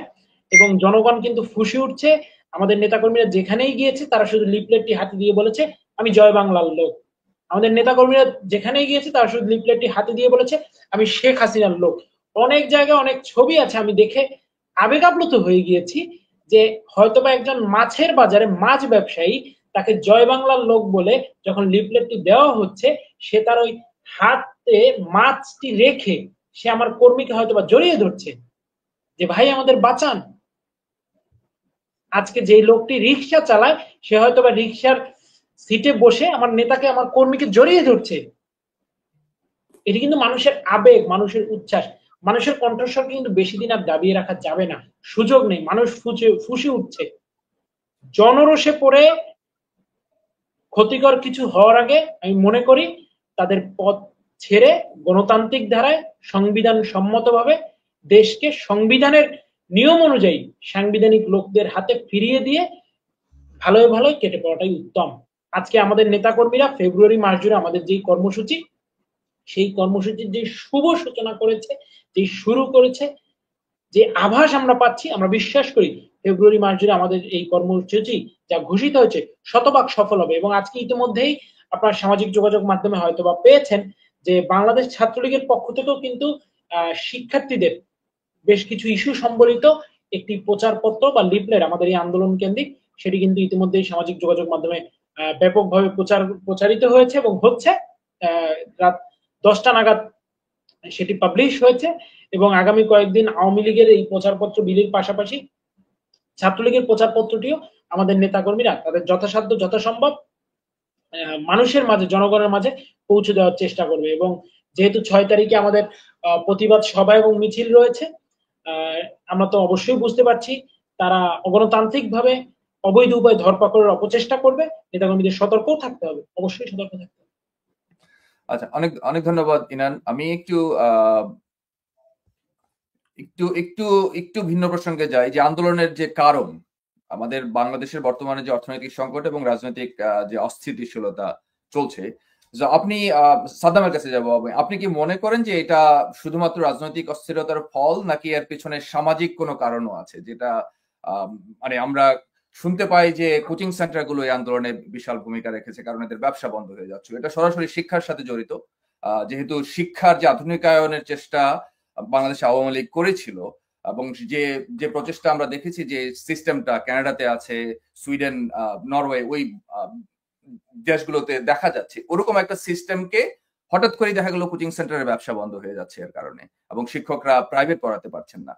এবং জনগণ কিন্তু ফুঁসে উঠছে। আমাদের নেতাকর্মীরা যেখানেই গিয়েছে, তারা শুধু লিফলেটটি হাতে দিয়ে বলেছে, আমি জয় বাংলার লোক। আমাদের নেতাকর্মীরা যেখানেই গিয়েছে, তারা শুধু লিফলেটটি হাতে দিয়ে বলেছে, আমি শেখ হাসিনার লোক। অনেক জায়গায় অনেক ছবি আছে, আমি দেখে আবেগ আপ্লুত হয়ে গিয়েছি, যে হয়তোবা একজন মাছের বাজারে মাছ ব্যবসায়ী, তাকে জয় বাংলার লোক বলে যখন লিফলেটটি দেওয়া হচ্ছে, সে তার ওই হাতে মাছটি রেখে সে আমার কর্মীকে হয়তোবা জড়িয়ে ধরছে যে ভাই আমাদের বাঁচান। আজকে যে লোকটি রিক্সা চালায়, সে হয়তোবা রিক্সার সিটে বসে আমার নেতাকে, আমার কর্মীকে জড়িয়ে ধরছে। এটি কিন্তু মানুষের আবেগ, মানুষের উচ্ছ্বাস, মানুষের কণ্ঠস্বর কিন্তু বেশি দিন আর দাবিয়ে রাখা যাবে না, সুযোগ নেই। মানুষ ফুঁসে উঠছে। জনরোষে পড়ে ক্ষতিকর কিছু হওয়ার আগে আমি মনে করি তাদের পথ ছেড়ে গণতান্ত্রিক ধারায় সংবিধান সম্মতভাবে দেশকে সংবিধানের নিয়ম অনুযায়ী সাংবিধানিক লোকদের হাতে ফিরিয়ে দিয়ে ভালোই কেটে পড়াটাই উত্তম। আজকে আমাদের নেতাকর্মীরা ফেব্রুয়ারি মাস জুড়ে আমাদের যে কর্মসূচি, সেই কর্মসূচির যে শুভ সূচনা করেছে, যে শুরু করেছে, যে আভাস আমরা পাচ্ছি, আমরা বিশ্বাস করি ফেব্রুয়ারি মাস জুড়ে আমাদের এই কর্মসূচি যা ঘোষিত হয়েছে শতভাগ সফল হবে। এবং আজকে ইতিমধ্যেই আপনার সামাজিক যোগাযোগ মাধ্যমে হয়তোবা পেয়েছেন যে বাংলাদেশ ছাত্রলীগের পক্ষ থেকেও কিন্তু শিক্ষার্থীদের বেশ কিছু ইস্যু সম্বলিত একটি প্রচারপত্র বা লিফলেট আমাদের এই আন্দোলন কেন্দ্রিক, সেটি কিন্তু ইতিমধ্যেই সামাজিক যোগাযোগ মাধ্যমে ব্যাপকভাবে প্রচারিত হয়েছে এবং হচ্ছে। রাত 10টা নাগাদ সেটি পাবলিশ হয়েছে এবং আগামী কয়েকদিন আওয়ামী লীগের এই প্রচারপত্র বিলির পাশাপাশি ছাত্রলীগের প্রচারপত্রটিও আমাদের নেতাকর্মীরা তাদের যথাসাধ্য যথাসম্ভব মানুষের মাঝে, জনগণের মাঝে পৌঁছে দেওয়ার চেষ্টা করবে। এবং যেহেতু 6 তারিখে আমাদের প্রতিবাদ সভা এবং মিছিল রয়েছে, আমরা তো অবশ্যই বুঝতে পারছি তারা অগণতান্ত্রিকভাবে অবৈধ উপায়ে ধরপাকড়ের অপচেষ্টা করবে। নেতাকর্মীদের সতর্কও থাকতে হবে, অবশ্যই সতর্ক থাকতে হবে। আচ্ছা, অনেক অনেক ধন্যবাদ ইনান। আমি একটু একটু একটু ভিন্ন প্রসঙ্গে যাই, যে আন্দোলনের যে কারণ, আমাদের বাংলাদেশের বর্তমানে যে অর্থনৈতিক সংকট এবং রাজনৈতিক যে অস্থিতিশীলতা চলছে, আপনি সাদ্দামের কাছে যাব। আপনি কি মনে করেন যে এটা শুধুমাত্র রাজনৈতিক অস্থিরতার ফল, নাকি এর পিছনে সামাজিক কোনো কারণও আছে, যেটা মানে আমরা শুনতে পাই যে কোচিং সেন্টার গুলো এই আন্দোলনে বিশাল ভূমিকা রেখেছে, কারণ এদের ব্যবসা বন্ধ হয়ে যাচ্ছে। এটা সরাসরি শিক্ষার সাথে জড়িত, যেহেতু শিক্ষার যে আধুনিকায়নের চেষ্টা বাংলাদেশ আওয়ামী লীগ করেছিল, এবং যে যে প্রচেষ্টা আমরা দেখেছি যে সিস্টেমটা কানাডাতে আছে, সুইডেন, নরওয়ে, ওই দেশগুলোতে দেখা যাচ্ছে, ওরকম একটা সিস্টেমকে হঠাৎ করে দেখা গেল কোচিং সেন্টারের ব্যবসা বন্ধ হয়ে যাচ্ছে এর কারণে, এবং শিক্ষকরা প্রাইভেট পড়াতে পারছেন না।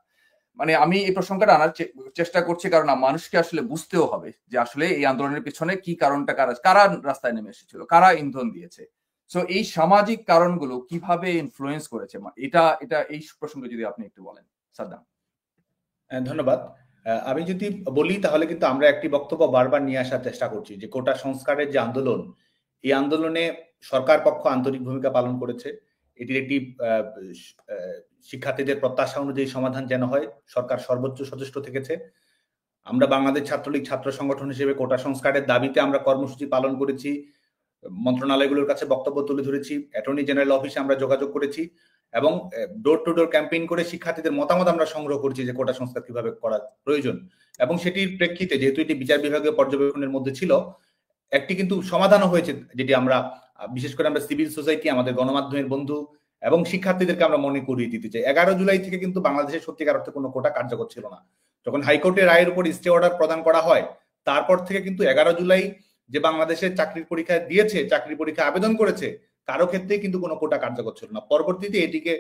মানে আমি এই প্রসঙ্গটা আনার চেষ্টা করছি, কারণ মানুষকে আসলে বুঝতেও হবে যে আসলে এই আন্দোলনের পিছনে কি কারণটা, কারা রাস্তায় নেমে এসেছিল, কারা ইন্ধন দিয়েছে। সো এই সামাজিক কারণগুলো কিভাবে ইনফ্লুয়েন্স করেছে, এটা এটা এই প্রসঙ্গে যদি আপনি একটু বলেন, সাদ্দাম। ধন্যবাদ। আমি যদি বলি তাহলে কিন্তু আমরা একটি বক্তব্য বারবার নিয়ে আসার চেষ্টা করছি যে কোটা সংস্কারের যে আন্দোলন, এই আন্দোলনে সরকার পক্ষ আন্তরিক ভূমিকা পালন করেছে। এটির একটি শিক্ষার্থীদের প্রত্যাশা অনুযায়ী সমাধান যেন হয়, সরকার সর্বোচ্চ সচেষ্ট থেকেছে। আমরা বাংলাদেশ ছাত্রলীগ ছাত্র সংগঠন হিসেবে কোটা সংস্কারের দাবিতে আমরা কর্মসূচি পালন করেছি, মন্ত্রণালয়গুলোর কাছে বক্তব্য তুলে ধরেছি, অ্যাটর্নি জেনারেল অফিসে আমরা যোগাযোগ করেছি এবং ডোর টু ডোর ক্যাম্পেইন করে শিক্ষার্থীদের মতামত আমরা সংগ্রহ করছি যে কোটা সংস্কার কিভাবে করা প্রয়োজন। এবং সেটির প্রেক্ষিতে যেহেতু এটি বিচার বিভাগীয় পর্যবেক্ষণের মধ্যে ছিল, একটি কিন্তু সমাধানও হয়েছে, যেটি আমরা বিশেষ করে আমরা সিভিল সোসাইটি, আমাদের গণমাধ্যমের বন্ধু এবং শিক্ষার্থীদেরকে আমরা মনে করিয়ে দিতে চাই। 11 জুলাই থেকে কিন্তু বাংলাদেশের সত্যিকার অর্থে কোনো কোটা কার্যকর ছিল না। যখন হাইকোর্টের রায়ের উপর স্টে অর্ডার প্রদান করা হয়, তারপর থেকে কিন্তু 11 জুলাই যে বাংলাদেশের চাকরির পরীক্ষা দিয়েছে, চাকরি পরীক্ষা আবেদন করেছে, কারো ক্ষেত্রে কিন্তু কোনো কোটা কার্যকর ছিল না। পরবর্তীতে এটিকে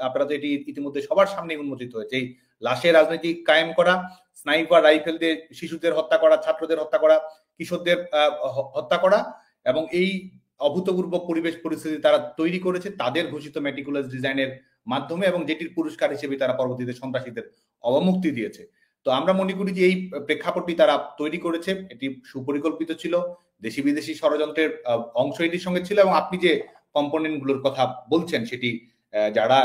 আপনারা তো এটি ইতিমধ্যে সবার সামনে উন্মোচিত হয়েছে। এই লাশের রাজনীতি কায়েম করা, স্নাইপার রাইফেল দিয়ে শিশুদের হত্যা করা, ছাত্রদের হত্যা করা, কিশোরদের হত্যা করা, এবং এই অভূতপূর্ব পরিবেশ পরিস্থিতি তারা তৈরি করেছে তাদের ঘোষিত মেটিকুলাস ডিজাইনের মাধ্যমে, এবং যেটির পুরস্কার হিসেবে তারা পরবর্তীতে সন্ত্রাসীদের অবমুক্তি দিয়েছে। তো আমরা মনে করি যে এই প্রেক্ষাপটটি তারা তৈরি করেছে, এটি সুপরিকল্পিত ছিল, দেশি বিদেশি ষড়যন্ত্রের অংশ এটির সঙ্গে ছিল। এবং আপনি যে কম্পোনেন্ট গুলোর কথা বলছেন, সেটি যারা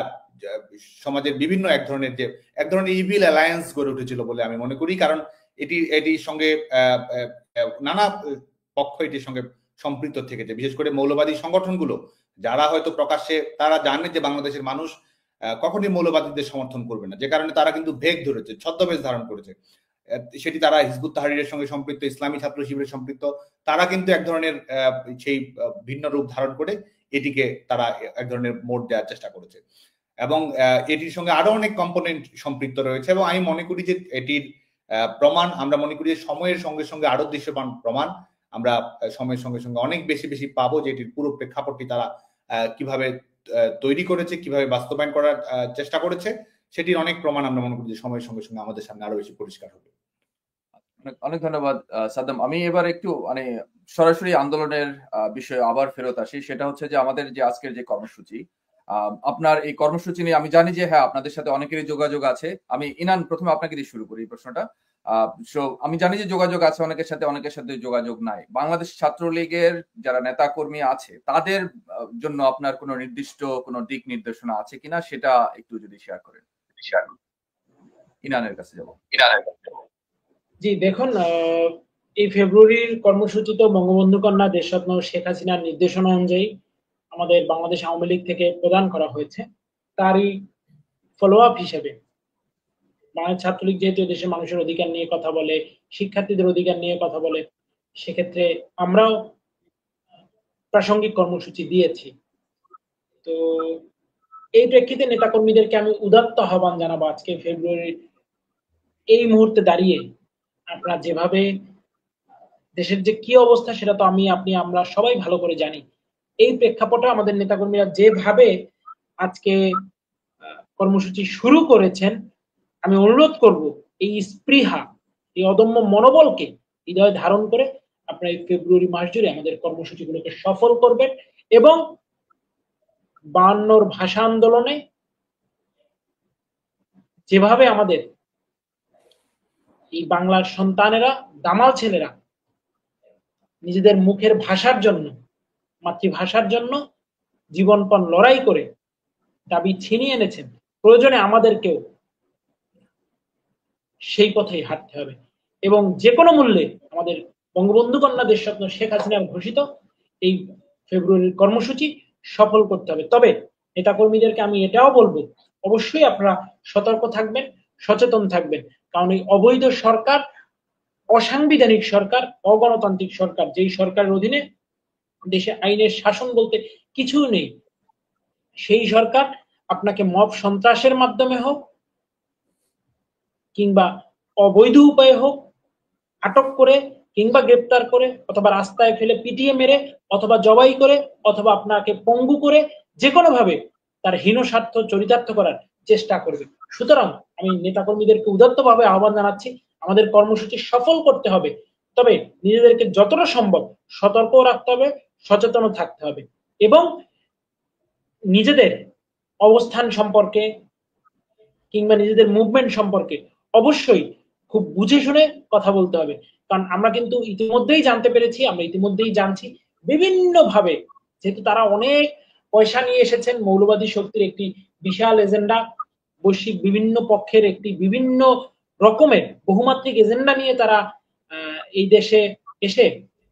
সমাজের বিভিন্ন এক ধরনের ইভিল অ্যালায়েন্স গড়ে উঠেছিল বলে আমি মনে করি, কারণ এটির সঙ্গে নানা পক্ষ এটির সঙ্গে সম্পৃক্ত থেকেছে, বিশেষ করে মৌলবাদী সংগঠনগুলো, যারা হয়তো প্রকাশ্যে তারা জানে যে বাংলাদেশের মানুষ কখনই মৌলবাদীদের সমর্থন করবে না, যে কারণে তারা কিন্তু ভেগ ধরেছে, ছদ্মবেশ ধারণ করেছে। সেটি তারা হিজবুত তাহরীরের সঙ্গে সম্পৃক্ত, ইসলামী ছাত্র শিবিরের সম্পৃক্ত, তারা কিন্তু এক ধরনের সেই ভিন্ন রূপ ধারণ করে এটিকে তারা এক ধরনের মোড় দেওয়ার চেষ্টা করেছে। এবং এটির সঙ্গে আরো অনেক কম্পোনেন্ট সম্পৃক্ত রয়েছে, এবং আমি মনে করি যে এটির প্রমাণ আমরা মনে করি সময়ের সঙ্গে সঙ্গে আরো দৃশ্যমান প্রমাণ আমরা সময়ের সঙ্গে সঙ্গে অনেক বেশি পাবো, যে এটির পুরো প্রেক্ষাপটটি তারা কিভাবে তৈরি করেছে, কিভাবে বাস্তবায়ন করার চেষ্টা করেছে, সেটির অনেক প্রমাণ আমরা মনে করি যে সময়ের সঙ্গে সঙ্গে আমাদের সামনে আরো বেশি পরিষ্কার হবে। অনেক ধন্যবাদ সাদ্দাম। আমি এবার একটু মানে সরাসরি আন্দোলনের বিষয়ে আবার ফেরত আসি। সেটা হচ্ছে যে আমাদের যে আজকের যে কর্মসূচি, আপনার এই কর্মসূচি নিয়ে আমি জানি যে হ্যাঁ, আপনাদের সাথে অনেকেরই যোগাযোগ আছে। আমি ইনান, প্রথমে আপনাকে দিয়ে শুরু করি এই প্রশ্নটা। আমি জানি যে যোগাযোগ আছে অনেকের সাথে যোগাযোগ নাই। বাংলাদেশ ছাত্রলীগের যারা নেতা কর্মী আছে, তাদের জন্য আপনার কোনো নির্দিষ্ট কোনো দিক নির্দেশনা আছে কিনা, সেটা একটু যদি শেয়ার করেন। ইনানের কাছে যাব। জি দেখুন, এই ফেব্রুয়ারির কর্মসূচি তো বঙ্গবন্ধু কন্যা দেশরত্ন শেখ হাসিনার নির্দেশনা অনুযায়ী আমাদের বাংলাদেশ আওয়ামী লীগ থেকে প্রদান করা হয়েছে। তারই ফলো আপ হিসেবে বাংলাদেশ ছাত্রলীগ যেহেতু দেশের মানুষের অধিকার নিয়ে কথা বলে, শিক্ষার্থীদের অধিকার নিয়ে কথা বলে, সেক্ষেত্রে আমরাও প্রাসঙ্গিক কর্মসূচি দিয়েছি। তো এই প্রেক্ষিতে নেতাকর্মীদেরকে আমি উদাত্ত আহ্বান জানাবো, আজকে ফেব্রুয়ারির এই মুহূর্তে দাঁড়িয়ে আপনারা যেভাবে দেশের যে কি অবস্থা সেটা তো আমি, আপনি, আমরা সবাই ভালো করে জানি। এই প্রেক্ষাপটে আমাদের নেতাকর্মীরা যেভাবে আজকে কর্মসূচি শুরু করেছেন, আমি অনুরোধ করব এই স্পৃহা, এই অদম্য মনোবলকে হৃদয়ে ধারণ করে আপনারা এই ফেব্রুয়ারি মাস জুড়ে আমাদের কর্মসূচিগুলোকে সফল করবেন এবং 52 ভাষা আন্দোলনে যেভাবে আমাদের এই বাংলার সন্তানেরা, দামাল ছেলেরা নিজেদের মুখের ভাষার জন্য, মাতৃভাষার জন্য জীবনপণ লড়াই করে দাবি ছিনিয়ে এনেছেন, প্রয়োজনে আমাদেরকেও সেই পথেই হাঁটতে হবে এবং যে কোনো মূল্যে আমাদের বঙ্গবন্ধু কন্যা দেশরত্ন শেখ হাসিনার ঘোষিত এই ফেব্রুয়ারির কর্মসূচি সফল করতে হবে। তবে নেতাকর্মীদেরকে আমি এটাও বলবো, অবশ্যই আপনারা সতর্ক থাকবেন, সচেতন থাকবেন, কারণ এই অবৈধ সরকার, অসাংবিধানিক সরকার, অগণতান্ত্রিক সরকার, যেই সরকারের অধীনে দেশে আইনের শাসন বলতে কিছু নেই, সেই সরকার আপনাকে মব সন্ত্রাসের মাধ্যমে হোক কিংবা অবৈধ উপায়ে হোক আটক করে কিংবা গ্রেপ্তার করে অথবা রাস্তায় ফেলে পিটিয়ে মেরে অথবা জবাই করে অথবা আপনাকে পঙ্গু করে যে কোনো ভাবে তার হীন স্বার্থ চরিতার্থ করার চেষ্টা করবে। সুতরাং আমি নেতাকর্মীদেরকে উদাত্তভাবে আহ্বান জানাচ্ছি, আমাদের কর্মসূচি সফল করতে হবে, তবে নিজেদেরকে যতটা সম্ভব সতর্ক রাখতে হবে, সচেতন থাকতে হবে এবং নিজেদের অবস্থান সম্পর্কে কিংবা নিজেদের মুভমেন্ট সম্পর্কে অবশ্যই খুব বুঝে শুনে কথা বলতে হবে। কারণ আমরা কিন্তু ইতিমধ্যেই জানতে পেরেছি, আমরা ইতিমধ্যেই জানছি বিভিন্নভাবে, যেহেতু তারা অনেক পয়সা নিয়ে এসেছেন, মৌলবাদী শক্তির একটি বিশাল এজেন্ডা, বৈশ্বিক বিভিন্ন পক্ষের একটি বিভিন্ন রকমের বহুমাত্রিক এজেন্ডা নিয়ে তারা এই দেশে এসে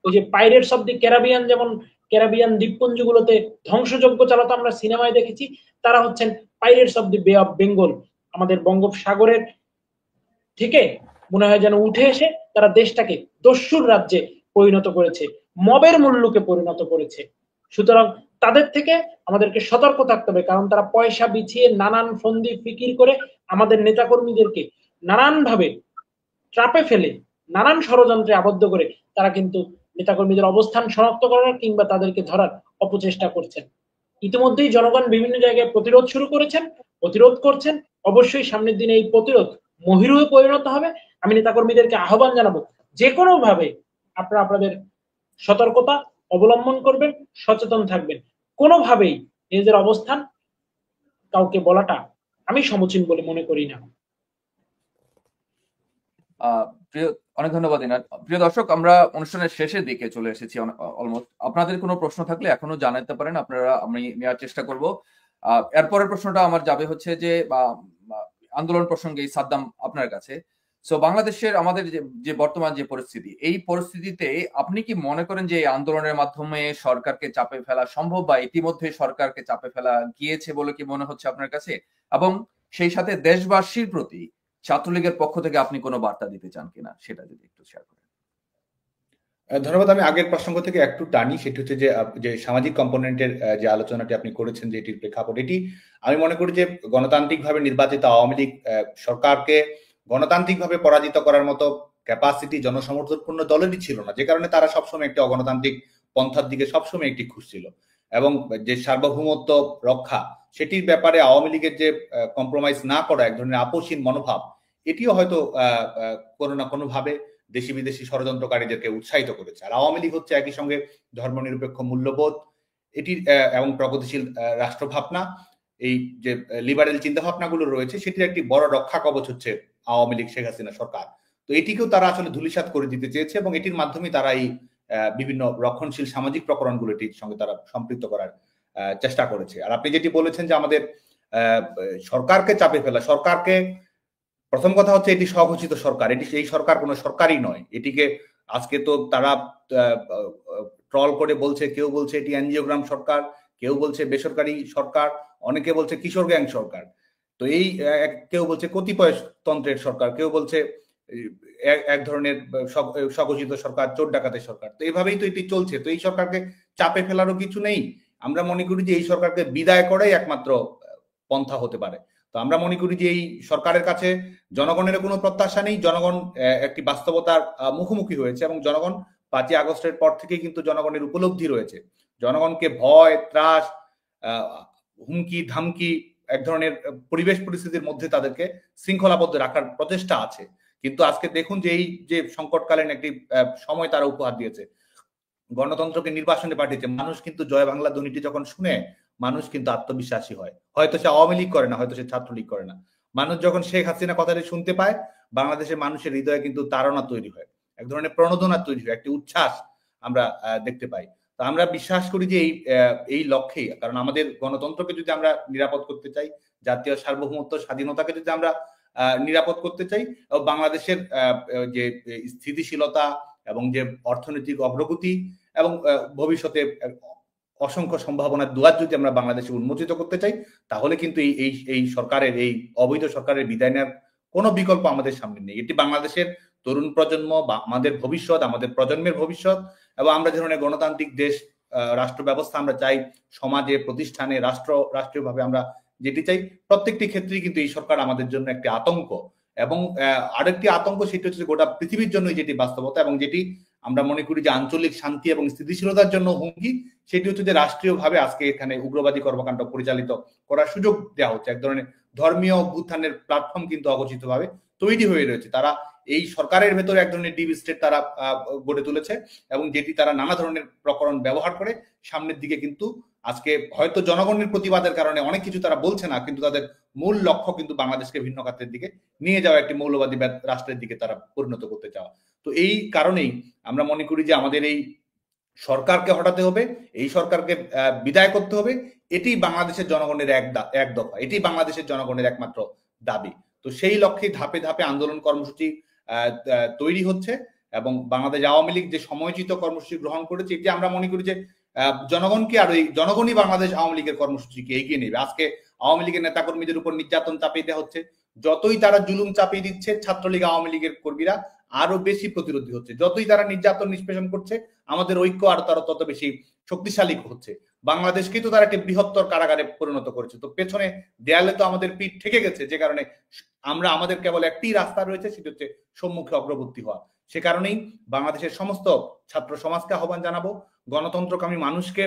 ওই যে পাইরেটস অফ দি ক্যারিবিয়ান, যেমন ক্যারিবিয়ান দ্বীপপুঞ্জগুলোতে ধ্বংসযজ্ঞ চালাতো আমরা সিনেমায় দেখেছি, তারা হচ্ছেন পাইরেটস অফ দি বে অফ বেঙ্গল। আমাদের বঙ্গোপসাগরের থেকে মনে হয় যেন উঠে এসে তারা দেশটাকে দস্যুর রাজ্যে পরিণত করেছে, মবের মুল্লুকে পরিণত করেছে। সুতরাং তাদের থেকে আমাদেরকে সতর্ক থাকতে হবে, কারণ তারা পয়সা বিছিয়ে নানান ফন্দি ফিকির করে আমাদের নেতাকর্মীদেরকে নানানভাবে ট্রাপে ফেলে, নানান ষড়যন্ত্রে আবদ্ধ করে তারা কিন্তু নেতাকর্মীদের অবস্থান শনাক্ত করার কিংবা তাদেরকে ধরার অপচেষ্টা করছেন। ইতিমধ্যেই জনগণ বিভিন্ন জায়গায় প্রতিরোধ শুরু করেছেন, প্রতিরোধ করছেন, অবশ্যই সামনের দিনে এই প্রতিরোধ মহিরুহে পরিণত হবে। আমি নেতাকর্মীদেরকে আহ্বান জানাবো, যে কোনো ভাবে আপনারা আপনাদের সতর্কতা অবলম্বন করবেন, সচেতন থাকবেন, কোনোভাবেই নিজেদের অবস্থান কাউকে বলাটা আমি সমীচীন বলে মনে করি না। প্রিয়, অনেক ধন্যবাদ ইনার। প্রিয় দর্শক, আমরা অনুষ্ঠানের শেষের দিকে চলে এসেছি অলমোস্ট। আপনাদের কোনো প্রশ্ন থাকলে এখনো জানাতে পারেন, আপনারা আমি নেওয়ার চেষ্টা করব। এরপরের প্রশ্নটা আমার যাবে হচ্ছে যে আন্দোলন প্রসঙ্গে সাদ্দাম আপনার কাছে। সো বাংলাদেশের আমাদের যে বর্তমান যে পরিস্থিতি, এই পরিস্থিতিতে আপনি কি মনে করেন যে এই আন্দোলনের মাধ্যমে সরকারকে চাপে ফেলা সম্ভব বা ইতিমধ্যে সরকারকে চাপে ফেলা গিয়েছে বলে কি মনে হচ্ছে আপনার কাছে? এবং সেই সাথে দেশবাসীর প্রতি ছাত্রলীগের পক্ষ থেকে আপনি কোনো বার্তা দিতে চান কিনা, সেটা যদি একটু শেয়ার করেন। ধন্যবাদ। আমি আগের প্রসঙ্গ থেকে একটু টানি, সেটি হচ্ছে যে সামাজিক কম্পোনেন্টের যে আলোচনাটি আপনি করেছেন, যে এটির প্রেক্ষাপট, এটি আমি মনে করি যে গণতান্ত্রিকভাবে নির্বাচিত আওয়ামী লীগ সরকারকে গণতান্ত্রিকভাবে পরাজিত করার মতো ক্যাপাসিটি জনসমর্থনপূর্ণ দলেরই ছিল না, যে কারণে তারা সবসময় একটি অগণতান্ত্রিক পন্থার দিকে সবসময় একটি খুঁজছিল। এবং যে সার্বভৌমত্ব রক্ষা, সেটির ব্যাপারে আওয়ামী লীগের যে কম্প্রোমাইজ না করা এক ধরনের আপোষহীন মনোভাব, এটিও হয়তো কোনো না কোনো ভাবে দেশি বিদেশি ষড়যন্ত্রকারীদেরকে উৎসাহিত করেছে। আর আওয়ামী লীগ হচ্ছে একই সঙ্গে ধর্মনিরপেক্ষ মূল্যবোধ এটির এবং প্রগতিশীল রাষ্ট্রভাবনা, এই যে লিবারেল চিন্তাভাবনাগুলো রয়েছে, সেটির একটি বড় রক্ষা কবচ হচ্ছে আওয়ামী লীগ, শেখ হাসিনা সরকার। তো এটিকেও তারা আসলে ধূলিসাৎ করে দিতে চেয়েছে এবং এটির মাধ্যমে তারা এই বিভিন্ন রক্ষণশীল সামাজিক প্রকরণগুলোটির সঙ্গে তারা সম্পৃক্ত করার চেষ্টা করেছে। আর আপনি যেটি বলেছেন যে আমাদের সরকারকে চাপে ফেলা, সরকারকে, প্রথম কথা হচ্ছে এটি স্বঘোষিত সরকার, এটি সেই সরকার কোনো সরকারই নয়। এটিকে আজকে তো তারা ট্রল করে বলছে, কেউ বলছে এটি এনজিওগ্রাম সরকার, কেউ বলছে বেসরকারি সরকার, অনেকে বলছে কিশোর গ্যাং সরকার, তো এই কেউ বলছে কতিপয় তন্ত্রের সরকার, কেউ বলছে এক ধরনের স্বঘোষিত সরকার, চোর ডাকাতের সরকার। তো এইভাবেই তো এটি চলছে। তো এই সরকারকে চাপে ফেলারও কিছু নেই। আমরা মনে করি যে এই সরকারকে বিদায় করাই একমাত্র পন্থা হতে পারে। তো আমরা মনে করি যে এই সরকারের কাছে জনগণের কোনো প্রত্যাশা নেই, জনগণ একটি বাস্তবতার মুখোমুখি হয়েছে এবং জনগণ 5ই আগস্টের পর থেকে কিন্তু জনগণের উপলব্ধি রয়েছে, জনগণকে ভয় ত্রাস হুমকি ধামকি এক ধরনের পরিবেশ পরিস্থিতির মধ্যে তাদেরকে শৃঙ্খলাবদ্ধ রাখার প্রচেষ্টা আছে। কিন্তু আজকে দেখুন যে এই যে সংকটকালীন একটি সময় তারা উপহার দিয়েছে, গণতন্ত্রকে নির্বাসনে পাঠিয়েছে, মানুষ কিন্তু জয় বাংলা ধ্বনিটি যখন শুনে মানুষ কিন্তু আত্মবিশ্বাসী হয়। হয়তো সে আওয়ামী লীগ করে না, হয়তো সে ছাত্রলীগ করে না, মানুষ যখন শেখ হাসিনা কথাটি শুনতে পায়, বাংলাদেশের মানুষের হৃদয়ে কিন্তু তাড়না তৈরি হয়, এক ধরনের প্রণোদনা তৈরি হয়, একটি উচ্ছ্বাস আমরা দেখতে পাই। তো আমরা বিশ্বাস করি যে এই লক্ষ্যেই, কারণ আমাদের গণতন্ত্রকে যদি আমরা নিরাপদ করতে চাই, জাতীয় সার্বভৌমত্ব স্বাধীনতাকে যদি আমরা নিরাপদ করতে চাই, বাংলাদেশের যে স্থিতিশীলতা এবং যে অর্থনৈতিক অগ্রগতি এবং ভবিষ্যতে অসংখ্য সম্ভাবনার দুয়ার যদি আমরা বাংলাদেশে উন্মোচিত করতে চাই, তাহলে কিন্তু এই সরকারের, এই অবৈধ সরকারের বিদায় নেওয়ার কোনো বিকল্প আমাদের সামনে নেই। এটি বাংলাদেশের তরুণ প্রজন্ম বা আমাদের ভবিষ্যৎ, আমাদের প্রজন্মের ভবিষ্যৎ, এবং আমরা যে ধরনের গণতান্ত্রিক দেশ রাষ্ট্র ব্যবস্থা আমরা চাই, সমাজে প্রতিষ্ঠানে রাষ্ট্রীয়ভাবে আমরা যেটি চাই, প্রত্যেকটি ক্ষেত্রেই কিন্তু এই সরকার আমাদের জন্য একটি আতঙ্ক। এবং আরেকটি আতঙ্ক সেটি হচ্ছে গোটা পৃথিবীর জন্য যেটি বাস্তবতা, এবং যেটি আমরা মনে করি যে আঞ্চলিক শান্তি এবং স্থিতিশীলতার জন্য হুমকি, সেটি হচ্ছে যে রাষ্ট্রীয়ভাবে আজকে এখানে উগ্রবাদী কর্মকাণ্ড পরিচালিত করার সুযোগ দেওয়া হচ্ছে। এক ধরনের ধর্মীয় অভ্যুত্থানের প্ল্যাটফর্ম কিন্তু অঘোষিতভাবে তৈরি হয়ে রয়েছে। তারা এই সরকারের ভেতরে এক ধরনের ডিপ স্টেট তারা গড়ে তুলেছে, এবং যেটি তারা নানা ধরনের প্রকরণ ব্যবহার করে সামনের দিকে কিন্তু আজকে হয়তো জনগণের প্রতিবাদের কারণে অনেক কিছু তারা বলছে না, কিন্তু তাদের মূল লক্ষ্য কিন্তু বাংলাদেশকে ভিন্ন খাতের দিকে নিয়ে যাওয়া, একটি মৌলবাদী রাষ্ট্রের দিকে তারা পরিণত করতে চাওয়া। তো এই কারণেই আমরা মনে করি যে আমাদের এই সরকারকে হটাতে হবে, এই সরকারকে বিদায় করতে হবে। এটি বাংলাদেশের জনগণের এক দফা, এটি বাংলাদেশের জনগণের একমাত্র দাবি। তো সেই লক্ষ্যে ধাপে ধাপে আন্দোলন কর্মসূচি তৈরি হচ্ছে, এবং বাংলাদেশ আওয়ামী লীগ যে সময়োচিত কর্মসূচি গ্রহণ করেছে, এটি আমরা মনে করি যে জনগণকে আর জনগণই বাংলাদেশ আওয়ামী লীগের কর্মসূচিকে এগিয়ে নেবে। আজকে আওয়ামী লীগের নেতাকর্মীদের উপর নির্যাতন চাপিয়ে দেওয়া হচ্ছে, যতই তারা জুলুম চাপিয়ে দিচ্ছে, ছাত্রলীগ আওয়ামী লীগের কর্মীরা আরো বেশি প্রতিরোধী হচ্ছে। যতই তারা নির্যাতন নিষ্পেষণ করছে, আমাদের ঐক্য আরো তারা তত বেশি শক্তিশালী হচ্ছে। বাংলাদেশকে তো তারা একটি বৃহত্তর কারাগারে পরিণত করেছে। তো পেছনে দেয়ালে তো আমাদের পিঠ ঠেকে গেছে, যে কারণে আমাদের কেবল একটি রাস্তা রয়েছে, সেটি হচ্ছে সম্মুখে অগ্রবর্তী হওয়া। সে কারণেই বাংলাদেশের সমস্ত ছাত্র সমাজকে আহ্বান জানাবো, গণতন্ত্রকামী মানুষকে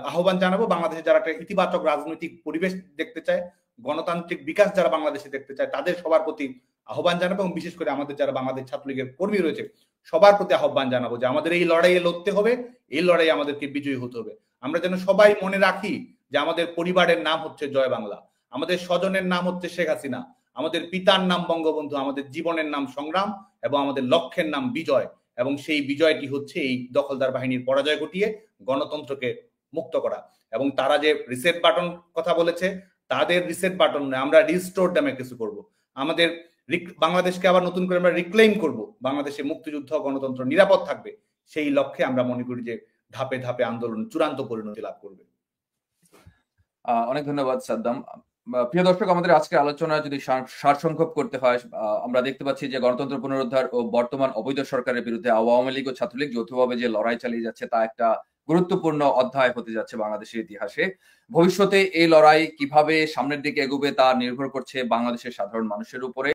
আহ্বান জানাবো, বাংলাদেশে যারা একটা ইতিবাচক রাজনৈতিক পরিবেশ দেখতে চায়, গণতান্ত্রিক বিকাশ যারা বাংলাদেশে দেখতে চায়, তাদের সবার প্রতি আহ্বান জানাবো, এবং বিশেষ করে আমাদের যারা বাংলাদেশ ছাত্রলীগের কর্মী রয়েছে সবার প্রতি আহ্বান জানাবো যে আমাদের এই লড়াইয়ে লড়তে হবে, এই লড়াইয়ে আমাদেরকে বিজয়ী হতে হবে। আমরা যেন সবাই মনে রাখি যে আমাদের পরিবারের নাম হচ্ছে জয় বাংলা, আমাদের স্বজনের নাম হচ্ছে শেখ হাসিনা, আমাদের পিতার নাম বঙ্গবন্ধু, আমাদের জীবনের নাম সংগ্রাম, এবং আমাদের লক্ষ্যের নাম বিজয়। এবং সেই বিজয়টি হচ্ছে এই দখলদার বাহিনীর পরাজয় ঘটিয়ে গণতন্ত্রকে মুক্ত করা। এবং তারা যে রিসেট বাটন কথা বলেছে, তাদের রিসেট বাটন নয়, আমরা রিস্টোর ডেমোক্রেসি করব। আমাদের বাংলাদেশকে আবার নতুন করে আমরা রিক্লেইম করব, বাংলাদেশে মুক্তিযুদ্ধ গণতন্ত্র নিরাপদ থাকবে। সেই লক্ষ্যে আমরা মনে করি যে ধাপে ধাপে আন্দোলন চূড়ান্ত পরিণতি লাভ করবে। অনেক ধন্যবাদ সাদ্দাম। প্রিয় দর্শক, আমাদের আজকের আলোচনা যদি সারসংক্ষেপ করতে হয়, আমরা দেখতে পাচ্ছি যে গণতন্ত্র পুনরুদ্ধার ও বর্তমান অবৈধ সরকারের বিরুদ্ধে আওয়ামী লীগ ও ছাত্রলীগ যৌথভাবে যে লড়াই চালিয়ে যাচ্ছে, তা একটা গুরুত্বপূর্ণ অধ্যায় হতে যাচ্ছে বাংলাদেশের ইতিহাসে। ভবিষ্যতে এই লড়াই কিভাবে সামনের দিকে এগোবে তা নির্ভর করছে বাংলাদেশের সাধারণ মানুষের উপরে।